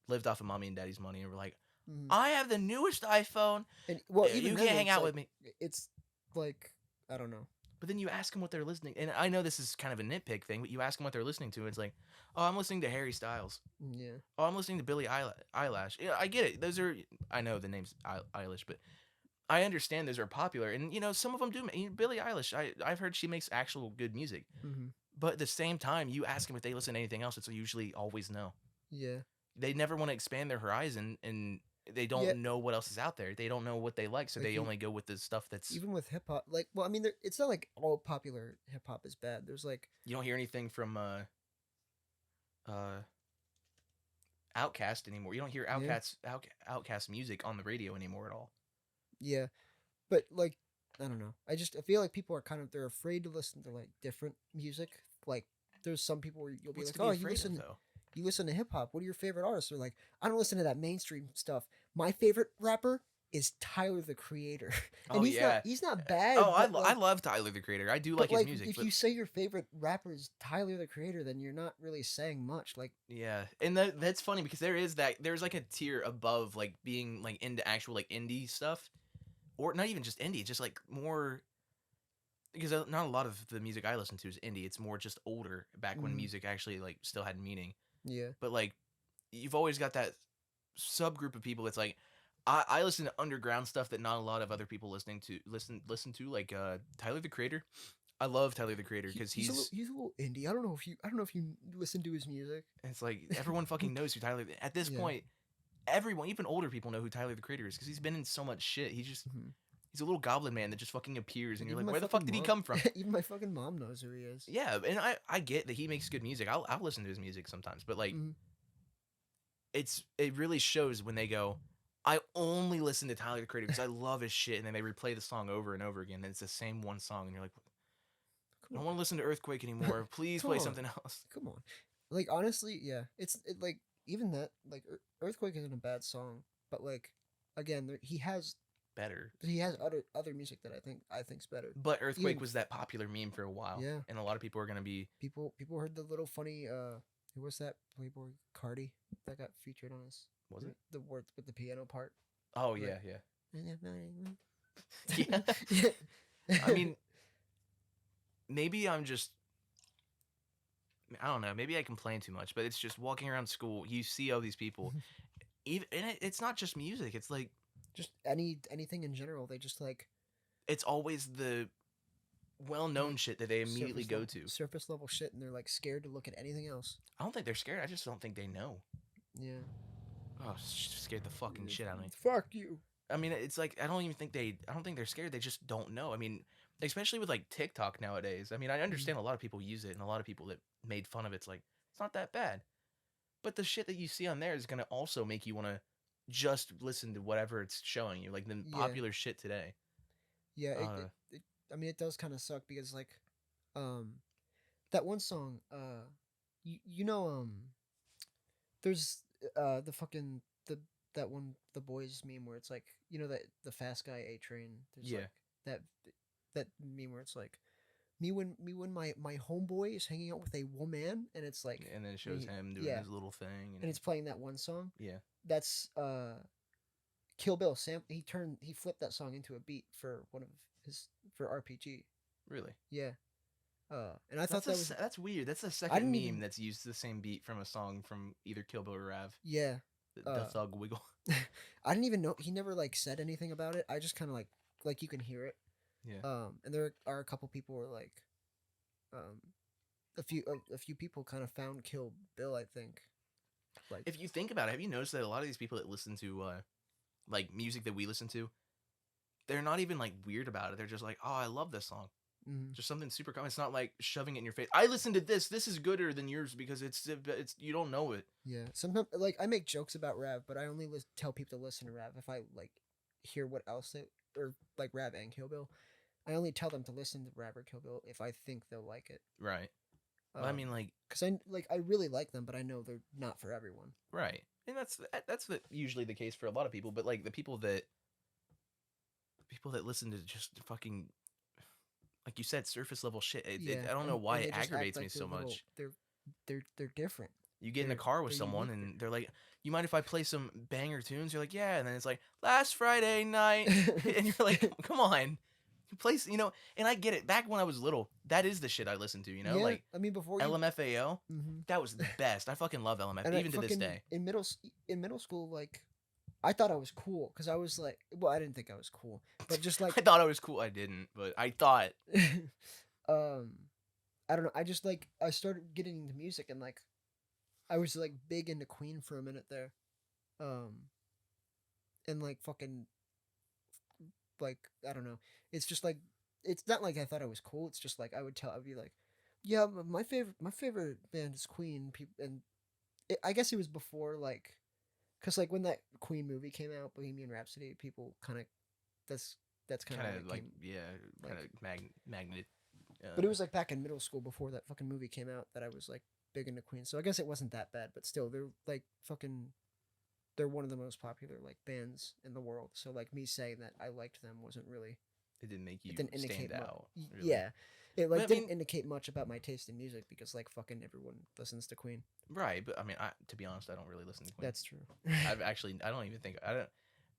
lived off of mommy and daddy's money and were like, mhm. I have the newest iPhone. And well, Yeah, even you then, can't hang it's out like- with me. It's like I don't know. But then you ask them what they're listening, and I know this is kind of a nitpick thing, but you ask them what they're listening to, and it's like, oh, I'm listening to Harry Styles. Yeah. Oh, I'm listening to Billie Eilish. Yeah, I get it. Those are, I know the name's Eilish, but I understand those are popular, and you know some of them do. Billie Eilish, I've heard she makes actual good music, Mm-hmm. but at the same time, you ask them if they listen to anything else, it's usually always no. Yeah. They never want to expand their horizon, and they don't Yeah. know what else is out there. They don't know what they like, so Like they you- only go with the stuff that's. Even with hip hop, like, well, I mean, it's not like all popular hip hop is bad. There's like, You don't hear anything from Outcast anymore. You don't hear Yeah. Outcast music on the radio anymore at all. yeah, but like, I don't know. I feel like people are they're afraid to listen to like different music. Like, there's some people where you'll be What's like, to be oh, afraid of, though? you listen to hip hop. What are your favorite artists? They're like, I don't listen to that mainstream stuff. My favorite rapper is Tyler the Creator, and Oh, he's yeah. he's not bad. Oh, I but, like, love Tyler the Creator. I do but, like his music. If But you say your favorite rapper is Tyler the Creator, then you're not really saying much. Like, yeah, and that's funny because there's like a tier above like being like into actual like indie stuff, or not even just indie, just like more. Because not a lot of the music I listen to is indie. It's more just older, back when Mhm. music actually like still had meaning. yeah, But like, you've always got that subgroup of people that's like, I listen to underground stuff that not a lot of other people listen to like Tyler the Creator. I love Tyler the Creator because he's a little indie. I don't know if you listen to his music. it's like everyone fucking knows who Tyler. At this Yeah. point, everyone, even older people, know who Tyler the Creator is because he's been in so much shit. Mhm. He's a little goblin man that just fucking appears, and you're Even like, my where the fuck fucking did he mom- come from? Even my fucking mom knows who he is. Yeah, and I get that he makes good music. I'll listen to his music sometimes, but like, Mhm. it really shows when they go, I only listen to Tyler the Creator because I love his shit, and then they replay the song over and over again, and it's the same one song, and you're like, I Come don't on. want to listen to Earthquake anymore. Please Come play on. something else. Come on. Like, honestly, yeah. Like, even that, like, Earthquake isn't a bad song, but like, again, he has Better. other music that I think's better. But Earthquake Even- was that popular meme for a while. Yeah. And a lot of people are gonna be People heard the little funny who was that Playboy Cardi that got featured on his was it? the word with the piano part. Oh Right. yeah, yeah. yeah. I mean, maybe I'm just I don't know, maybe I complain too much, but it's just walking around school, you see all these people. Even and it's not just music, it's like just anything in general. They just like it's always the well-known shit that they immediately go to. surface level shit, and they're like scared to look at anything else. I don't think they're scared. I just don't think they know. Yeah. Oh, scared the fucking shit out of me. Fuck you. I mean, it's like I don't think they're scared. They just don't know. I mean, especially with like TikTok nowadays. I mean, I understand a lot of people use it, and a lot of people that made fun of it's like it's not that bad. But the shit that you see on there is gonna also make you want to just listen to whatever it's showing you, like the Yeah. popular shit today. Yeah. Uh, I mean, it does kind of suck because like, that one song, you know, there's the fucking that one the boys meme where it's like, you know, that the fast guy A Train. There's Yeah. like that meme where it's like, when my homeboy is hanging out with a woman, and it's like, And then it shows him doing yeah, his little thing, and it's playing that one song. yeah, That's Kill Bill. He flipped that song into a beat for one of his for RPG. really. Yeah. And I thought that was that's weird. That's the I second didn't meme even- that's used the same beat from a song from either Kill Bill or Rav. yeah. The thug wiggle. I didn't even know he never like said anything about it. I just kind of like you can hear it. Yeah. And there are a couple people who are like, a few people kind of found Kill Bill. I think. Like If you think about it, have you noticed that a lot of these people that listen to like music that we listen to, they're not even like weird about it. They're just like, oh, I love this song. mhm. Just something super common. It's not like shoving it in your face. I listened to this. This is gooder than yours because it's you don't know it. Yeah. Sometimes like I make jokes about Rav, but I only tell people to listen to Rav if I like hear what else they or like Rav and Kill Bill. I only tell them to listen to Rav or Kill Bill if I think they'll like it. Right. Well, I mean, like, because I really like them, but I know they're not for everyone. right, and that's usually the case for a lot of people. But like the people that listen to just fucking, like you said, surface level shit. I don't know and why they it just act aggravates me like so they're little- much. They're different. You get in a they're- car with they're someone unique. and they're like, "You mind if I play some banger tunes?" You're like, "Yeah," and then it's like, "Last Friday night," and you're like, "Come on." You play, and I get it. Back when I was little, that is the shit I listened to, Yeah, like I mean before you. LMFAO. Mhm. That was the best. I fucking love LMFAO, And I even to this fucking- day. in middle school, like I thought I was cool because I was like, well, I didn't think I was cool, but just like I thought I was cool. I didn't, but I thought. I don't know. I just like I started getting into music and like I was like big into Queen for a minute there, and like fucking like I don't know. It's just like it's not like I thought I was cool. It's just like I'd be like, yeah, but my favorite band is Queen. People and I guess it was before like, cause like when that Queen movie came out, Bohemian Rhapsody, people kind of that's kind Kind of of like, yeah, kind of magnet. But it was like back in middle school before that fucking movie came out that I was like big into Queen. So I guess it wasn't that bad, but still they're like fucking they're one of the most popular like bands in the world. So like me saying that I liked them wasn't really It didn't make you it didn't indicate stand much. out. Really. Yeah. It But like I didn't mean- indicate much about my taste in music because like fucking everyone listens to Queen. Right, but I mean, to be honest, I don't really listen to Queen. That's true. I don't even think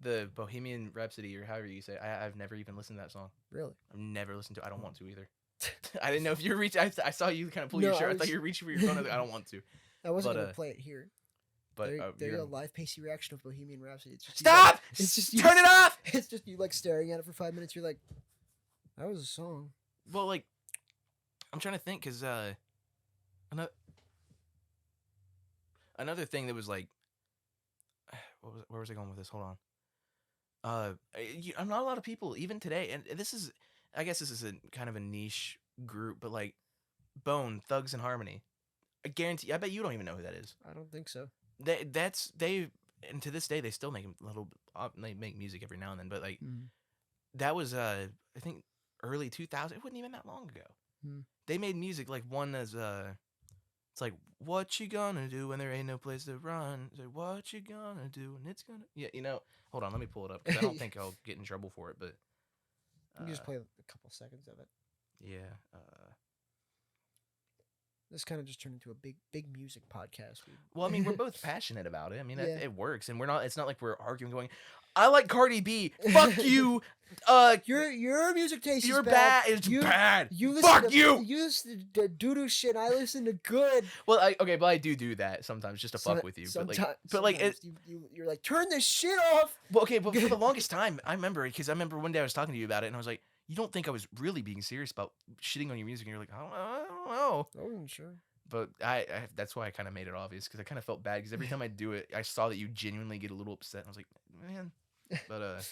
the Bohemian Rhapsody or however you say, I've never even listened to that song. Really? I've never listened to it. I don't want to either. I didn't know if you were reaching. I saw you kind of pull your No, shirt. I I thought was- you were reaching for your phone. I was like, I don't want to. I wasn't But, gonna play it here. But There you you're- go, live pacey reaction of Bohemian Rhapsody. It's just Stop! it's just you- Turn it off! It's just you like staring at it for 5 minutes. You're like, that was a song. Well, like, I'm trying to think because another thing that was like, where was I going with this? Hold on. I'm not a lot of people even today, and I guess this is a kind of a niche group, but like, Bone, Thugs and Harmony. I guarantee. I bet you don't even know who that is. I don't think so. And to this day they still make they make music every now and then, but like Mm. that was I think early 2000. It wasn't even that long ago. Hmm. They made music like one as it's like, what you gonna do when there ain't no place to run? It's like, what you gonna do when it's gonna hold on, let me pull it up because I don't think I'll get in trouble for it, but You can just play a couple seconds of it. yeah. This kind of just turned into a big music podcast. Well, I mean, we're both passionate about it. I mean, Yeah. it works, and it's not like we're arguing, going, "I like Cardi B, fuck you, your music taste you're is bad. bad, it's You- bad, You fuck listen to, you." You listen to doo-doo shit. I listen to good. Well, but I do that sometimes just to fuck with you. Sometimes, but like, you're like, turn this shit off. well, okay, but for the longest time, I remember one day I was talking to you about it, and I was like, "You don't think I was really being serious about shitting on your music?" And you're like, "I don't know." I wasn't sure. But I that's why I kind of made it obvious because I kind of felt bad because every time I do it, I saw that you genuinely get a little upset, and I was like, "Man," but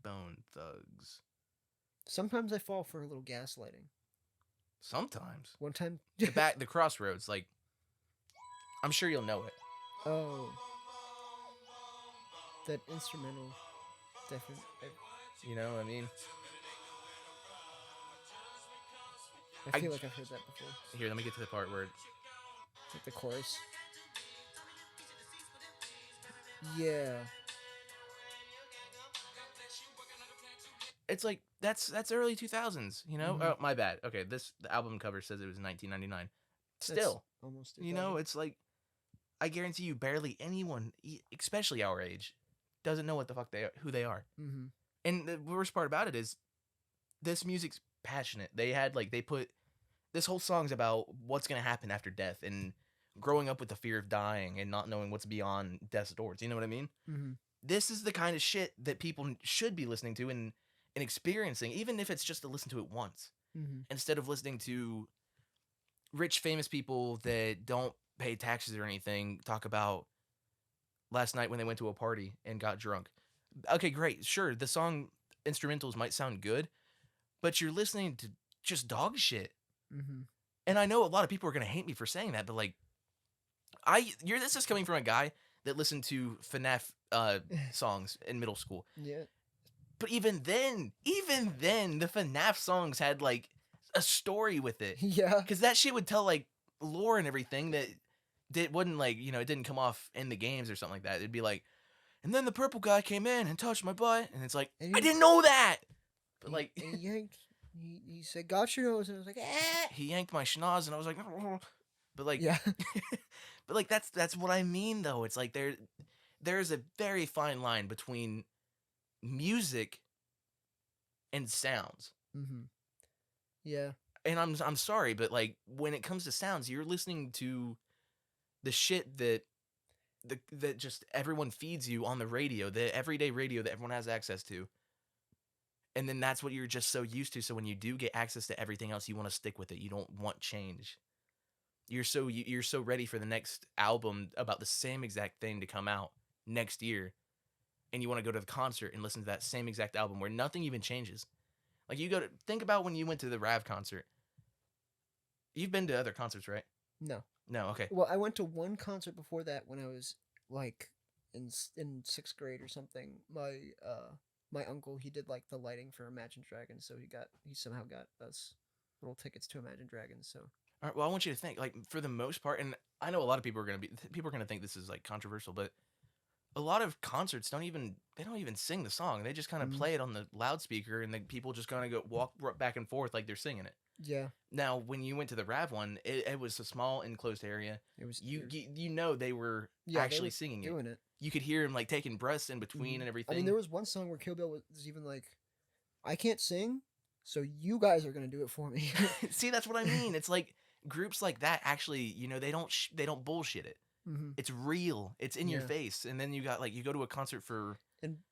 Bone Thugs. Sometimes I fall for a little gaslighting. Sometimes One time, the crossroads, like, I'm sure you'll know it. oh, that instrumental, definitely. You know what I mean? I feel like I've heard that before. Here, let me get to the part where Like the chorus. Yeah. it's like that's early 2000s, you know? Mhm. Oh, my bad. Okay, the album cover says it was 1999. That's Still, almost you know, 2000. it's like I guarantee you barely anyone, especially our age, doesn't know what the fuck who they are. Mm-hmm. And the worst part about it is this music's passionate. They put this whole song's about what's going to happen after death and growing up with the fear of dying and not knowing what's beyond death's doors. You know what I mean? Mm-hmm. This is the kind of shit that people should be listening to and experiencing, even if it's just to listen to it once, Mm-hmm. instead of listening to rich, famous people that don't pay taxes or anything talk about last night when they went to a party and got drunk. Okay, great. Sure, the song instrumentals might sound good, but you're listening to just dog shit. Mm-hmm. And I know a lot of people are going to hate me for saying that, but like this is coming from a guy that listened to FNAF songs in middle school. Yeah. But even then, the FNAF songs had like a story with it. Yeah. Cuz that shit would tell like lore and everything that wouldn't like, you know, it didn't come off in the games or something like that. It'd be like, and then the purple guy came in and touched my butt, and it's like, And I didn't know that. But like he yanked. He said, "Got your nose," and I was like, "Ah." he yanked my schnoz and I was like, but like Yeah. but like that's what I mean though. It's like there's a very fine line between music and sounds. Mm-hmm. Yeah. And I'm sorry, but like when it comes to sounds, you're listening to the shit that just everyone feeds you on the radio, the everyday radio that everyone has access to. And then that's what you're just so used to. So when you do get access to everything else, you want to stick with it. You don't want change. You're so ready for the next album about the same exact thing to come out next year, and you want to go to the concert and listen to that same exact album where nothing even changes. Like think about when you went to the Rav concert. You've been to other concerts, right? No. No, okay. Well, I went to one concert before that when I was like in sixth grade or something. My uncle, he did like the lighting for Imagine Dragons, so he somehow got us little tickets to Imagine Dragons. So All right, well, I want you to think, like, for the most part, and I know a lot of people are gonna think this is like controversial, but a lot of concerts don't even sing the song. They just kind of Mhm. play it on the loudspeaker, and then people just kind of walk back and forth like they're singing it. yeah, Now, when you went to the Rav one, it was a small enclosed area. it was You know they were yeah, they actually were singing it. doing it. You could hear him like taking breaths in between Mhm. and everything. I mean, there was one song where Kill Bill was even like, "I can't sing, so you guys are gonna do it for me." See, that's what I mean. It's like groups like that actually, you know, they don't bullshit it. Mm-hmm. It's real. It's in your Yeah. face. And then you got like you go to a concert for And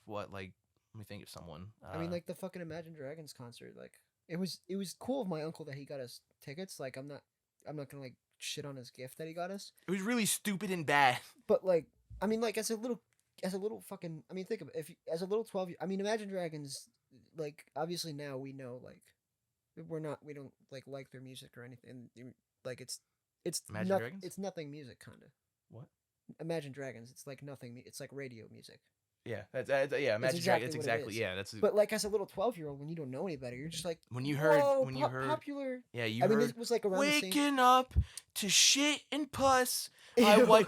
what, like, let me think of someone. I mean, like the fucking Imagine Dragons concert, like it was cool of my uncle that he got us tickets. Like I'm not gonna like shit on his gift that he got us, it was really stupid and bad. but like I mean, like as a little fucking, I mean, think of it, if you, as a little 12 I mean, Imagine Dragons, like obviously now we know like we don't like their music or anything. Like it's Imagine Dragons? it's nothing music kind of. What? Imagine Dragons, it's like nothing. It's like radio music. Yeah, that's yeah. Imagine exactly It's what it exactly is. yeah. That's But like as a little 12-year-old, when you don't know any better, you're just like, when you heard "Whoa, when you heard popular." yeah you I mean, heard it was like around the same. waking up to shit and pus. I Ew. wipe.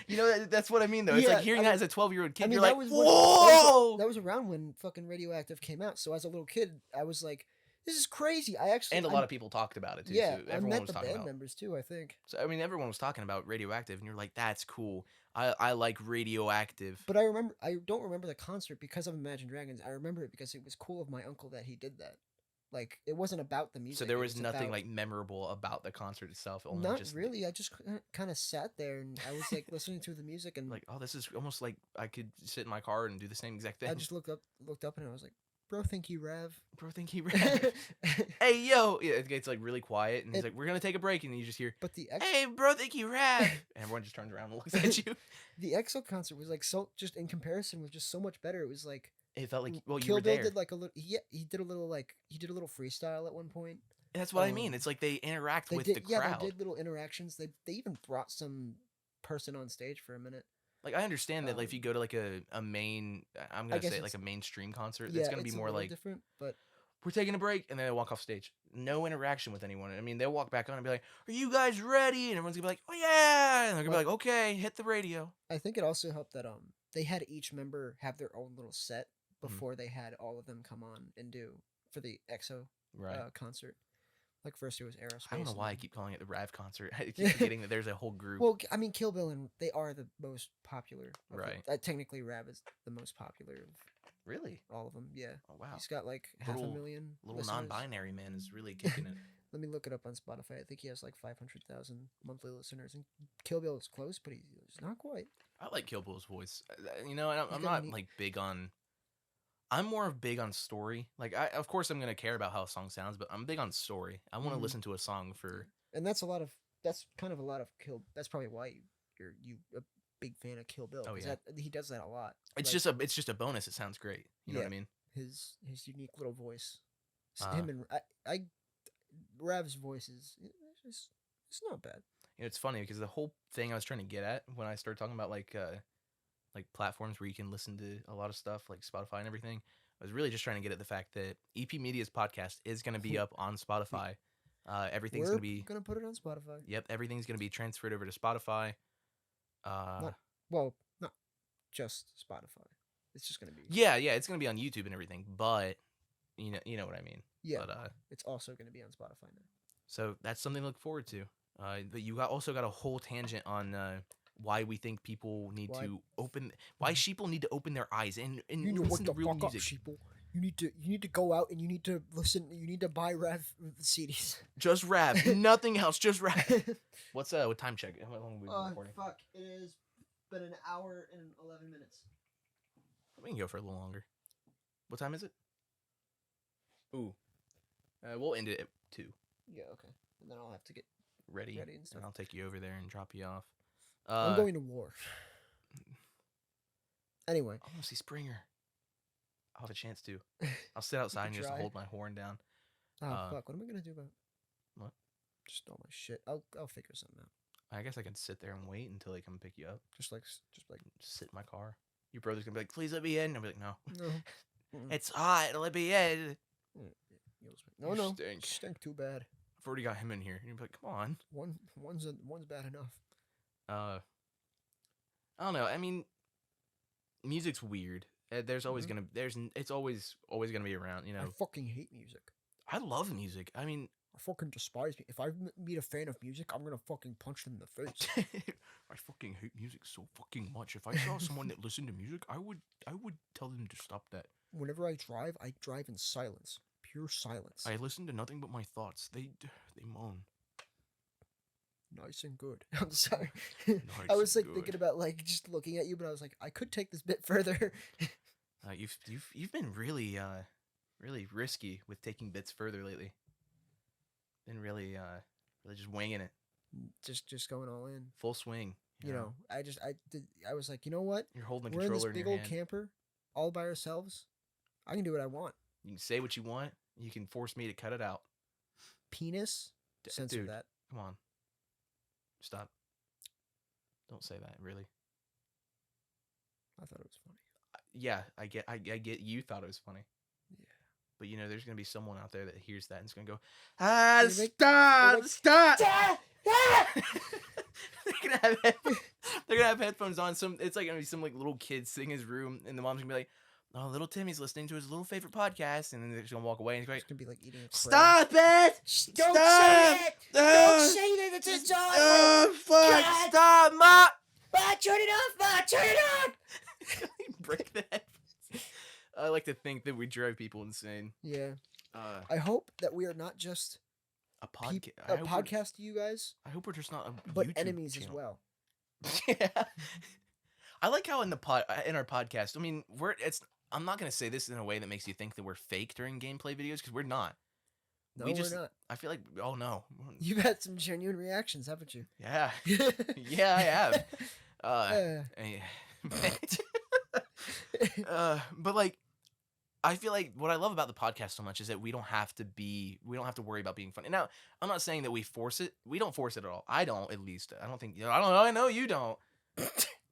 You know that's what I mean though. It's Yeah, like hearing I that mean- as a 12-year-old kid. I mean, You're that like, was whoa. that was around when fucking Radioactive came out. So as a little kid, I was like, "This is crazy." I actually And a lot of people talked about it too. yeah, so I everyone met was the talking band about. members too. I think, So I mean, everyone was talking about Radioactive, and you're like, "That's cool. I like Radioactive." but I don't remember the concert because of Imagine Dragons. I remember it because it was cool of my uncle that he did that. Like it wasn't about the music. So there it was nothing about- like memorable about the concert itself. Only Not just really. I just kind of sat there and I was like listening to the music and like, oh, this is almost like I could sit in my car and do the same exact thing. I just looked up and I was like, "Bro, thank you, Rav." Bro, think he ran. Hey, yo, yeah, it gets like really quiet, and he's It- like, "We're gonna take a break," and then you just hear, But the "Hey, bro, think he ran." And everyone just turns around and looks at you. the EXO concert was like so just in comparison was just so much better. It was like It felt like, well, you Kill were Bill there. did like a little. He did a little freestyle at one point. And that's what I mean. um, It's like they interact They with did the crowd. they did little interactions. They even brought some person on stage for a minute. Like I understand that like, if um, you go to like a main, I'm I gonna guess say like it's- a mainstream concert, Yeah, it's gonna be a more little like different, but we're taking a break, and then they walk off stage. No interaction with anyone. I mean, they'll walk back on and be like, "Are you guys ready?" And everyone's gonna be like, "Oh yeah!" And they're gonna be like, "Okay, hit the radio." I think it also helped that they had each member have their own little set before they had all of them come on and do for the EXO Right. concert. Like first it was Aerospace. I don't know and why I then- keep calling it the Rav concert. I keep forgetting that there's a whole group. Well, I mean, Kill Bill and they are the most popular. Of Right. Technically, Rav is the most popular of Really? all of them. Yeah. Oh wow. He's got like Little- 500,000 Little listeners. non-binary man is really kicking it. Let me look it up on Spotify. I think he has like 500,000 monthly listeners. And Kill Bill is close, but he's not quite. I like Kill Bill's voice. You know, and I'm got not neat- like big on. I'm more big on story. Like, of course I'm gonna care about how a song sounds, but I'm big on story. I want to Mhm. listen to a song for. And that's kind of a lot of Kill. That's probably why you're a big fan of Kill Bill. Oh, 'cause yeah. he does that a lot. It's Like, just a bonus. It sounds great. You know what I Yeah. mean? his unique little voice. Uh, Him and Rav's voice is it's not bad. You know, it's funny because the whole thing I was trying to get at when I started talking about like platforms where you can listen to a lot of stuff like Spotify and everything, I was really just trying to get at the fact that EP Media's podcast is going to be up on Spotify. Everything's We're going to be gonna put it on Spotify. Yep, everything's going to be transferred over to Spotify. Well, not just Spotify. It's just gonna be Yeah, it's going to be on YouTube and everything, but you know what I mean. yeah. But It's also gonna be on Spotify now. so that's something to look forward to. But you also got a whole tangent on why we think people need Why- to why sheeple need to open their eyes and You need to listen wake to the real fuck up, music. sheeple. You need to go out and you need to listen. You need to buy Rav CDs. Just rap, nothing else, just rap. What's what time check? How long have we been recording? Fuck! It has been an hour and 11 minutes. We can go for a little longer. What time is it? Ooh, we'll end it at 2. Yeah, okay. And then I'll have to get. Ready Ready and stuff. I'll take you over there and drop you off. I'm going to war. Anyway, I want to see Springer. I'll have a chance to. I'll sit outside and just try. hold my horn down. fuck! What am I gonna do about? What? Just all my shit. I'll figure something out. I guess I could sit there and wait until they come pick you up. Just like Just sit in my car. Your brother's gonna be like, "Please let me in." I'll be like, "No, no. Mm-mm. it's hot. Let me in." No, You no. stink. Stink too bad. I've already got him in here. And you'd be like, "Come on." One's bad enough. I don't know. I mean, music's weird. There's always Mhm. it's always gonna be around. You I know, fucking hate music. I love music. I mean, I fucking despise me. If I meet a fan of music, I'm gonna fucking punch them in the face. I fucking hate music so fucking much. If I saw someone that listened to music, I would tell them to stop that. Whenever I drive in silence, pure silence. I listen to nothing but my thoughts. They moan. Nice and good. I'm sorry. Nice I was and like thinking good. about like just looking at you, but I was like, I could take this bit further. You've been really really risky with taking bits further lately. Been really just winging it, just going all in. full swing. You know, I was like, you know what? You're holding the We're in this controller in big your old hand. camper, all by ourselves. I can do what I want. You can say what you want. You can force me to cut it out. Penis. Censor Dude, that. come on. Stop. Don't say that. Really. I thought it was funny. Yeah, I get. You thought it was funny. Yeah. But you know, there's gonna be someone out there that hears that and is gonna go, stop. They're gonna have headphones on. It's like gonna be some like little kid sitting in his room, and the mom's gonna be like, "Oh, little Timmy's listening to his little favorite podcast," and then they're just gonna walk away and he's It's like, gonna be like eating a crab. "Stop it! Don't Stop! say it! Don't say that it's a dog! Oh fuck! God! Stop, Ma!" Ma, turn it off! Ma, turn it on! Break the headphones. I like to think that we drive people insane. Yeah. Uh, I hope that we are not just a peop- podcast. a podcast to you guys, I hope we're just not a but YouTube enemies as channel. well. Yeah. I like how in our podcast, I mean, I'm not going to say this in a way that makes you think that we're fake during gameplay videos because we're not. No, We just- we're not. I feel like, oh no. You've had some genuine reactions, haven't you? Yeah. Yeah, I have. But like, I feel like what I love about the podcast so much is that we don't have to worry about being funny. Now, I'm not saying that we force it. We don't force it at all. I don't, at least. I don't think, I don't know. I know you don't.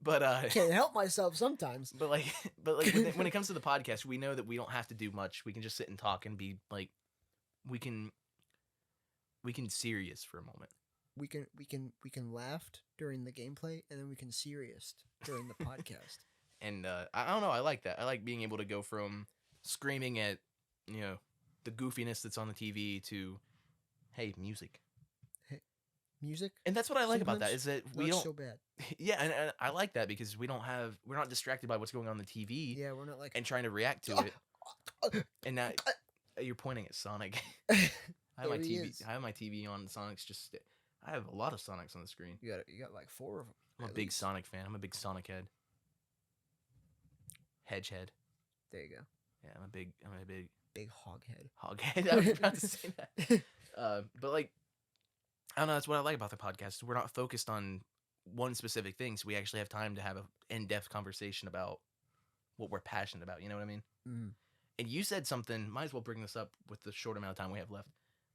But Can't help myself sometimes. But when it comes to the podcast, we know that we don't have to do much. We can just sit and talk and be like, we can serious for a moment. We can laugh during the gameplay, and then we can serious during the podcast. And I don't know. I like that. I like being able to go from screaming at, the goofiness that's on the TV to, hey, music. Music. And that's what I like about that Sometimes is that we not don't. so bad. Yeah, and I like that because we're not distracted by what's going on the TV Yeah, we're not like. and trying to react to it. And now you're pointing at Sonic. I have my There he TV. is. I have my TV on. Sonic's just. I have a lot of Sonics on the screen. You got like 4 of them. I'm a big Sonic fan. I'm a big Sonic head. Hedgehead. There you go. Yeah, I'm a big Big hog head. hog head. I was about to say that. But like, I don't know. That's what I like about the podcast. We're not focused on one specific thing, so we actually have time to have an in-depth conversation about what we're passionate about. You know what I mean? Mm. And you said something. Might as well bring this up with the short amount of time we have left.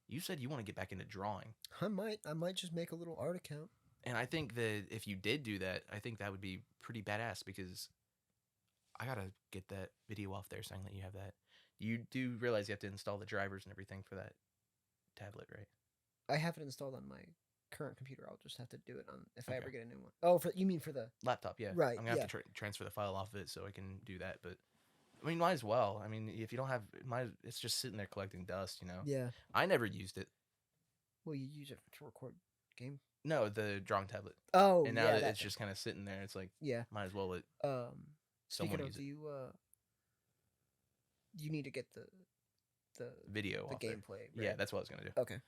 You said you want to get back into drawing. I might just make a little art account. And I think that if you did do that, I think that would be pretty badass because I gotta get that video off there saying that you have that. You do realize you have to install the drivers and everything for that tablet, right? I have it installed on my current computer. I'll just have to do it on if I Okay. ever get a new one. Oh, you mean for the Laptop, yeah. Right, I'm gonna yeah. have to transfer the file off of it so I can do that. But I mean, might as well. I mean, if you don't have, it's just sitting there collecting dust, you know. Yeah. I never used it. Well, you use it to record game. No, the drawing tablet. Oh, And now yeah, that that it's thing. just kind of sitting there, it's like Yeah. might as well let Speaking someone of, use it. you need to get the Video the off there. gameplay. Yeah, right? that's what I was gonna do. Okay.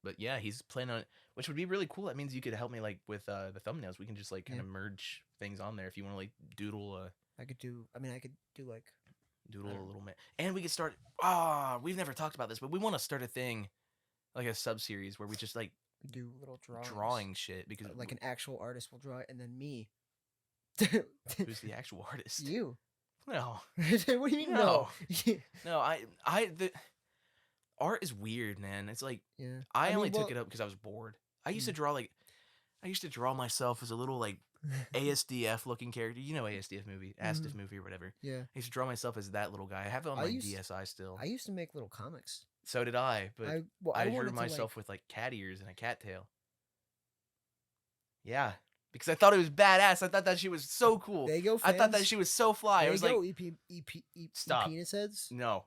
But yeah, he's planning on it, which would be really cool. That means you could help me like with the thumbnails. We can just like kind of merge things on there if you want to like doodle I could do like a little bit, and we could start. We've never talked about this, but we want to start a thing, like a sub series where we just like do little drawing shit because like an actual artist will draw it, and then me. who's the actual artist? You. No, What do you mean no? no. The art is weird, man. It's like Yeah. I mean, only took well- it up because I was bored. I used to draw myself as a little like ASDF looking character. You know ASDF movie, ASDF movie or whatever. Yeah. I used to draw myself as that little guy. I have it on I my used- DSi still. I used to make little comics. So did I, but I wanted drew to, myself with like cat ears and a cat tail. Yeah, because I thought it was badass. I thought that she was so cool. There you go, I thought that fans. she was so fly. There I was you like, go, Stop. penis heads. no,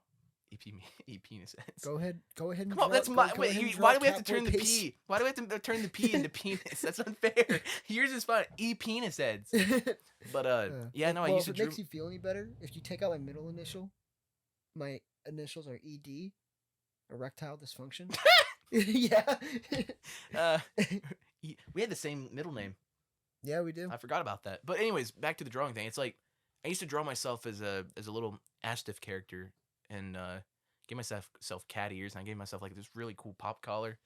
EP penis heads. Go ahead and Come on, draw- that's go- my. go Wait, ahead and why draw do we have to turn Catboy the Pace. P? Why do we have to turn the P into penis? That's unfair. Yours is fine. Penis heads. But yeah, no, I well, used to if it draw. makes you feel any better, if you take out my middle initial, my initials are ED, erectile dysfunction. Yeah. We had the same middle name. Yeah, we do. I forgot about that. But anyways, back to the drawing thing. It's like I used to draw myself as a little Astiff character and give myself cat ears, and I gave myself like this really cool pop collar.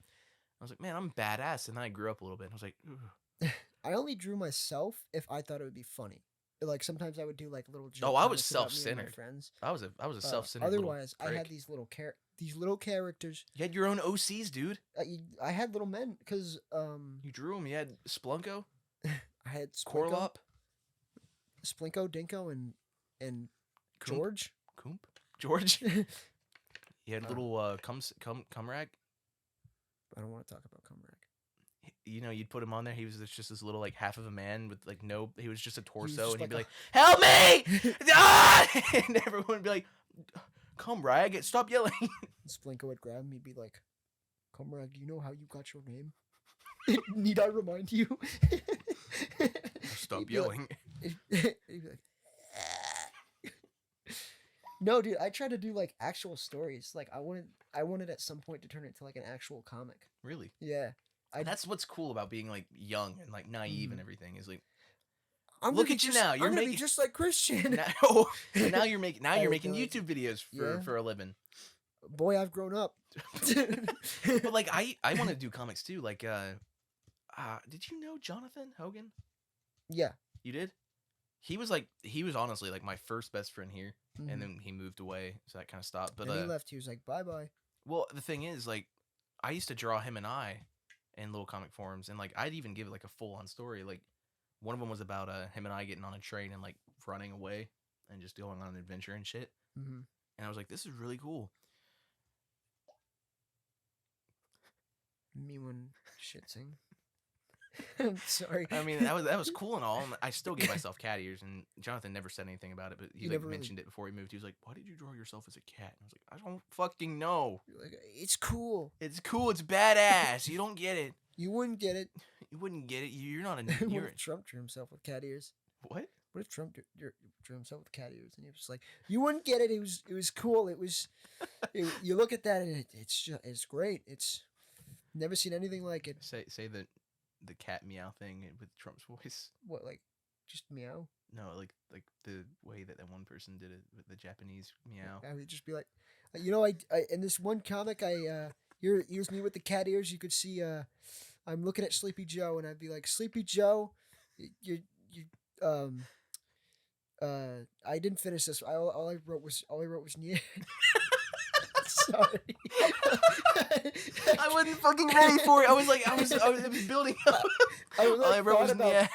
I was like, man, I'm badass. And then I grew up a little bit. And I was like, ugh. I only drew myself if I thought it would be funny. Like sometimes I would do like little. Oh, I was comics about me and my self-centered. Friends. I was a self-centered. little Otherwise, I prick. had these little characters. You had your own OCs, dude. I had little men because You drew them. You had Splunko, I had Splinko, Corlop, Splinko, Dinko, and Coomp. George. Coomp, George. You had little Cumrag. I don't want to talk about Cumrack. You know, you'd put him on there. He was just this little like half of a man with like no. He was just a torso, just and he'd be like like, "Help me!" Ah! And everyone would be like, "Come, Rag, stop yelling." Splinko would grab me, be like, "Comrade, do you know how you got your name? Need I remind you?" Stop He'd be like- yelling. he'd be like, no, dude, I tried to do like actual stories. Like I wanted at some point to turn it into like an actual comic. Really? Yeah. That's what's cool about being like young and like naive and everything is like I'm Look gonna at be you just- now, I'm you're gonna be making- just like Christian. now you're making Oh, God. YouTube videos Yeah. for a living. Boy, I've grown up. But like I want to do comics too. Like did you know Jonathan Hogan? Yeah. You did? He was honestly like my first best friend here, Mhm. and then he moved away, so that kind of stopped. But And he left. He was like, "Bye bye." well, the thing is, like, I used to draw him and I in little comic forms, and like I'd even give it like a full on story. Like one of them was about him and I getting on a train and like running away and just going on an adventure and shit. Mm-hmm. And I was like, this is really cool. Me when shit sing. I'm sorry. I mean, that was cool and all. And I still give myself cat ears, and Jonathan never said anything about it, but he You like never really- mentioned it before he moved. He was like, "Why did you draw yourself as a cat?" And I was like, "I don't fucking know. You're like, it's cool. It's cool. It's badass. You don't get it. You wouldn't get it. You wouldn't get it. You're not a. What You're if Trump drew himself with cat ears? what? What if Trump drew himself with cat ears, and he was just like, you wouldn't get it. It was cool. You look at that, and it's great. It's never seen anything like it. Say the cat meow thing with Trump's voice. What, like, just meow? No, like the way that one person did it with the Japanese meow. I would just be like, I in this one comic, here's me with the cat ears. You could see, I'm looking at Sleepy Joe, and I'd be like, Sleepy Joe, I didn't finish this. All I wrote was yeah. Sorry. I wasn't fucking ready for it. I was building up. All I wrote was yeah.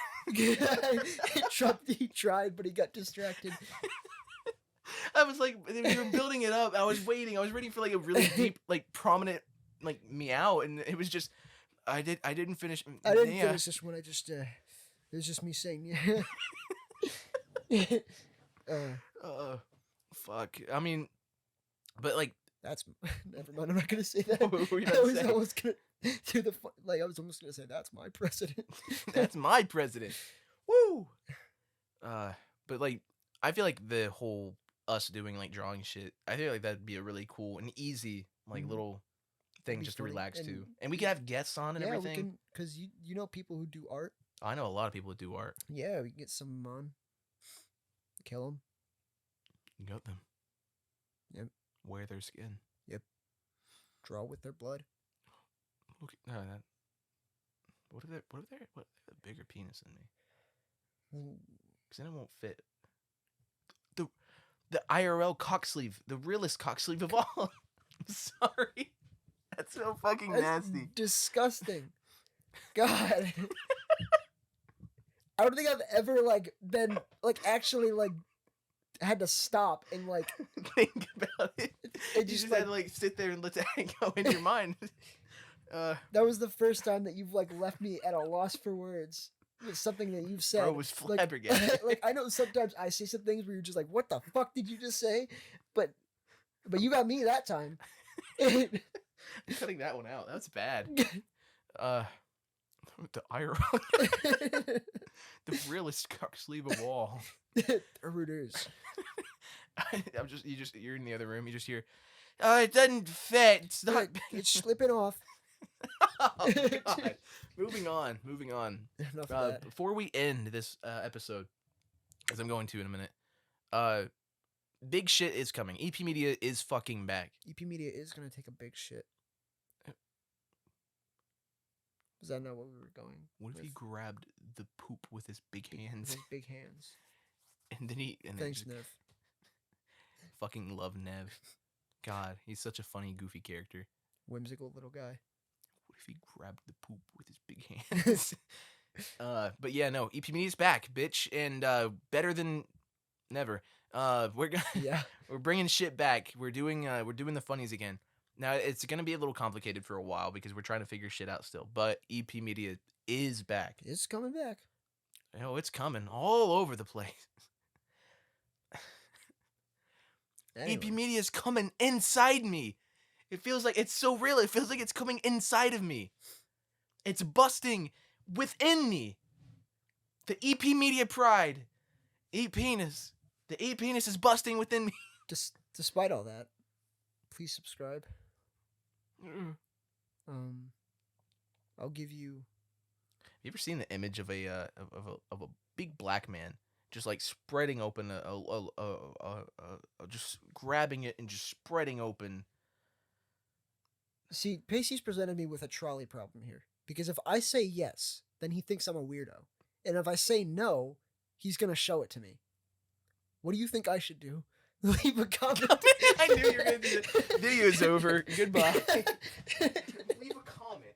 He tried, but he got distracted. I was like, you were building it up. I was waiting. I was waiting for like a really deep, like prominent, like meow, and it was just, I didn't finish. I didn't finish this one. It was just me saying yeah. Fuck. I mean, but like, that's never mind. I'm not gonna say that. What were you I about to was say? almost gonna do the I was almost gonna say that's my president. That's my president. Woo. But like, I feel like the whole us doing like drawing shit, I feel like that'd be a really cool and easy like Mhm. little thing Be just to funny, relax and- to, and we could have guests on and Yeah, we everything. can, because you know people who do art. I know a lot of people that do art. Yeah, we can get some on. Kill them. You got them. Yep. Wear their skin. Draw with their blood. Look at that. What if they're a bigger penis than me? Mm, Because then it won't fit. The IRL cock sleeve, the realest cock sleeve of all. I'm sorry. That's so fucking That's nasty. disgusting. God. I don't think I've ever been actually had to stop and Think about it. It You just, just had to sit there and let that go in your mind. that was the first time that you've left me at a loss for words. It's something that you've said. Bro was flabbergasted. I know sometimes I say some things where you're just like, what the fuck did you just say? But you got me that time. I'm cutting that one out. That's bad. The IRL. The realest cock sleeve of all. There it is. You're in the other room. You just hear, it doesn't fit. It's not. It's slipping off. Oh, God. Moving on. Enough of that. Before we end this episode, as I'm going to in a minute, big shit is coming. EP Media is fucking back. EP Media is gonna take a big shit. Is that not what we were going? What if he grabbed the poop with his big with hands, his big hands? and then Thanks, just Nev. fucking love Nev. God, he's such a funny, goofy character. Whimsical little guy. What if he grabbed the poop with his big hands? But yeah, no, EP Media's back, bitch, and better than never. Yeah. We're bringing shit back. We're doing the funnies again. Now it's gonna be a little complicated for a while because we're trying to figure shit out still. But EP Media is back. It's coming back. Oh, it's coming all over the place. Anyway. EP Media is coming inside me. It feels like it's so real. It feels like it's coming inside of me. It's busting within me. The EP Media pride. E-penis. The E-penis is busting within me. Despite all that, please subscribe. Mm. I'll give you. You ever seen the image of a big black man just spreading open just grabbing it and just spreading open? See, Pacey's presented me with a trolley problem here. Because if I say yes, then he thinks I'm a weirdo. And if I say no, he's going to show it to me. What do you think I should do? Leave a comment. I knew you were going to do that. Video's over. Goodbye. Leave a comment.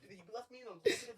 You left me in a little bit of